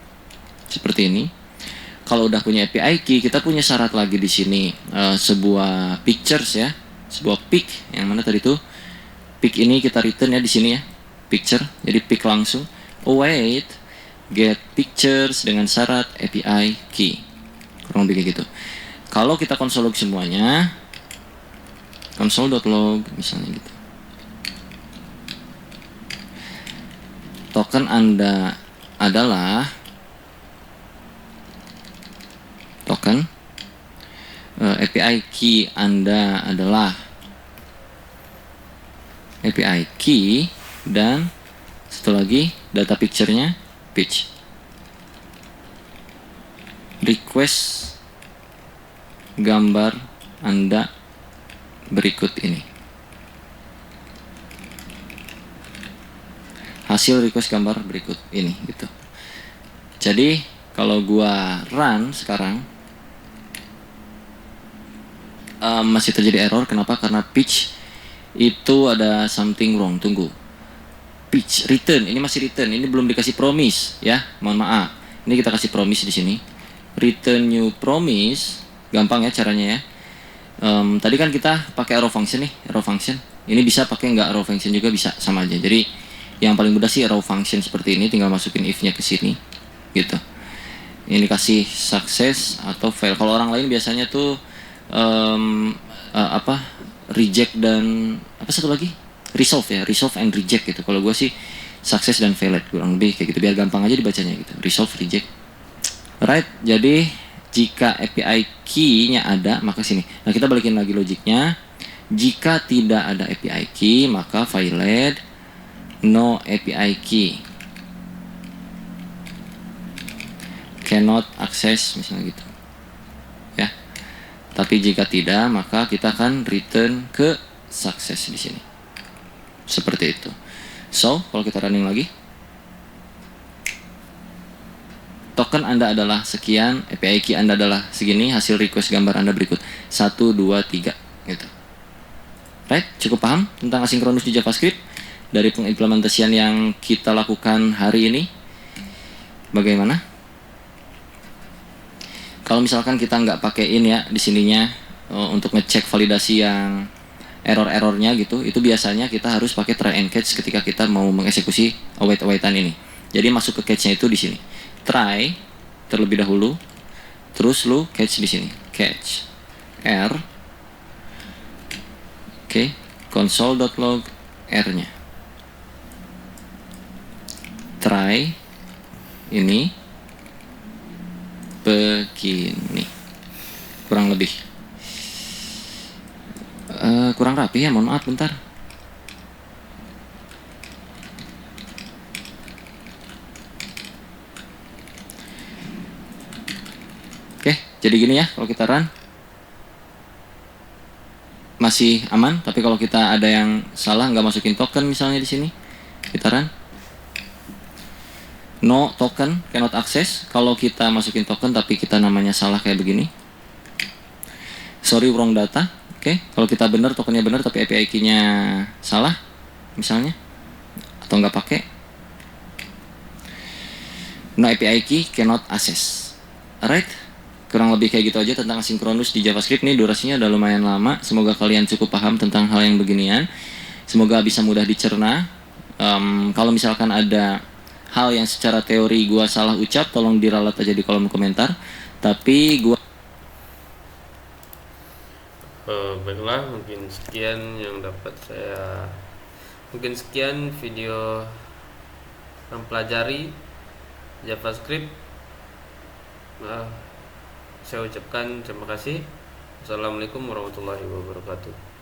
Speaker 2: seperti ini. Kalau udah punya API key, kita punya syarat lagi di sini sebuah pictures ya, sebuah pic yang mana tadi tuh pic ini kita return ya di sini ya, picture. Jadi pic langsung await get pictures dengan syarat API key. Kurang lebih kayak gitu. Kalau kita console log semuanya, console.log misalnya gitu, token Anda adalah token API key Anda adalah API key dan satu lagi data picture-nya pitch. Request gambar Anda berikut ini. Hasil request gambar berikut ini gitu. Jadi kalau gua run sekarang masih terjadi error. Kenapa? Karena pitch itu ada something wrong. Tunggu. Pitch return, ini masih return, ini belum dikasih promise ya. Mohon maaf. Ini kita kasih promise di sini. Return new promise, gampang ya caranya ya. Tadi kan kita pakai arrow function nih, arrow function. Ini bisa pakai nggak arrow function juga bisa, sama aja. Jadi yang paling mudah sih arrow function seperti ini, tinggal masukin if-nya ke sini, gitu. Ini kasih success atau fail. Kalau orang lain biasanya tuh reject dan apa satu lagi resolve ya, resolve and reject gitu. Kalau gue sih success dan failed, kurang lebih kayak gitu, biar gampang aja dibacanya gitu, resolve reject. Right, jadi jika API key-nya ada maka sini. Nah kita balikin lagi logiknya. Jika tidak ada API key maka failed, no API key, cannot access misalnya gitu ya. Tapi jika tidak maka kita akan return ke success di sini. Seperti itu. So, kalau kita running lagi, token Anda adalah sekian, API key Anda adalah segini, hasil request gambar Anda berikut 1, 2, 3 gitu. Right, cukup paham tentang asinkronus di JavaScript dari pengimplementasian yang kita lakukan hari ini? Bagaimana? Kalau misalkan kita nggak pakein ya di sininya untuk ngecek validasi yang error-errornya gitu, itu biasanya kita harus pakai try and catch ketika kita mau mengeksekusi await-awaitan ini. Jadi masuk ke catch-nya itu di sini. Try terlebih dahulu, terus lu catch di sini. Catch R, oke, console.log R-nya. Try ini begini, kurang lebih. Kurang rapi ya, mohon maaf bentar. Oke, jadi gini ya, kalau kita run masih aman, tapi kalau kita ada yang salah nggak masukin token misalnya di sini, kita run no token cannot access. Kalau kita masukin token tapi kita namanya salah kayak begini, sorry wrong data. Oke, kalau kita benar, tokennya benar tapi API key-nya salah misalnya, atau nggak pakai, no API key cannot access. Alright, kurang lebih kayak gitu aja tentang asinkronus di JavaScript. Nih durasinya udah lumayan lama, semoga kalian cukup paham tentang hal yang beginian, semoga bisa mudah dicerna. Kalau misalkan ada hal yang secara teori gua salah ucap, tolong diralat aja di kolom komentar. Tapi gua
Speaker 1: baiklah, mungkin sekian yang dapat saya, mungkin sekian video mempelajari JavaScript. Saya ucapkan terima kasih. Assalamualaikum warahmatullahi wabarakatuh.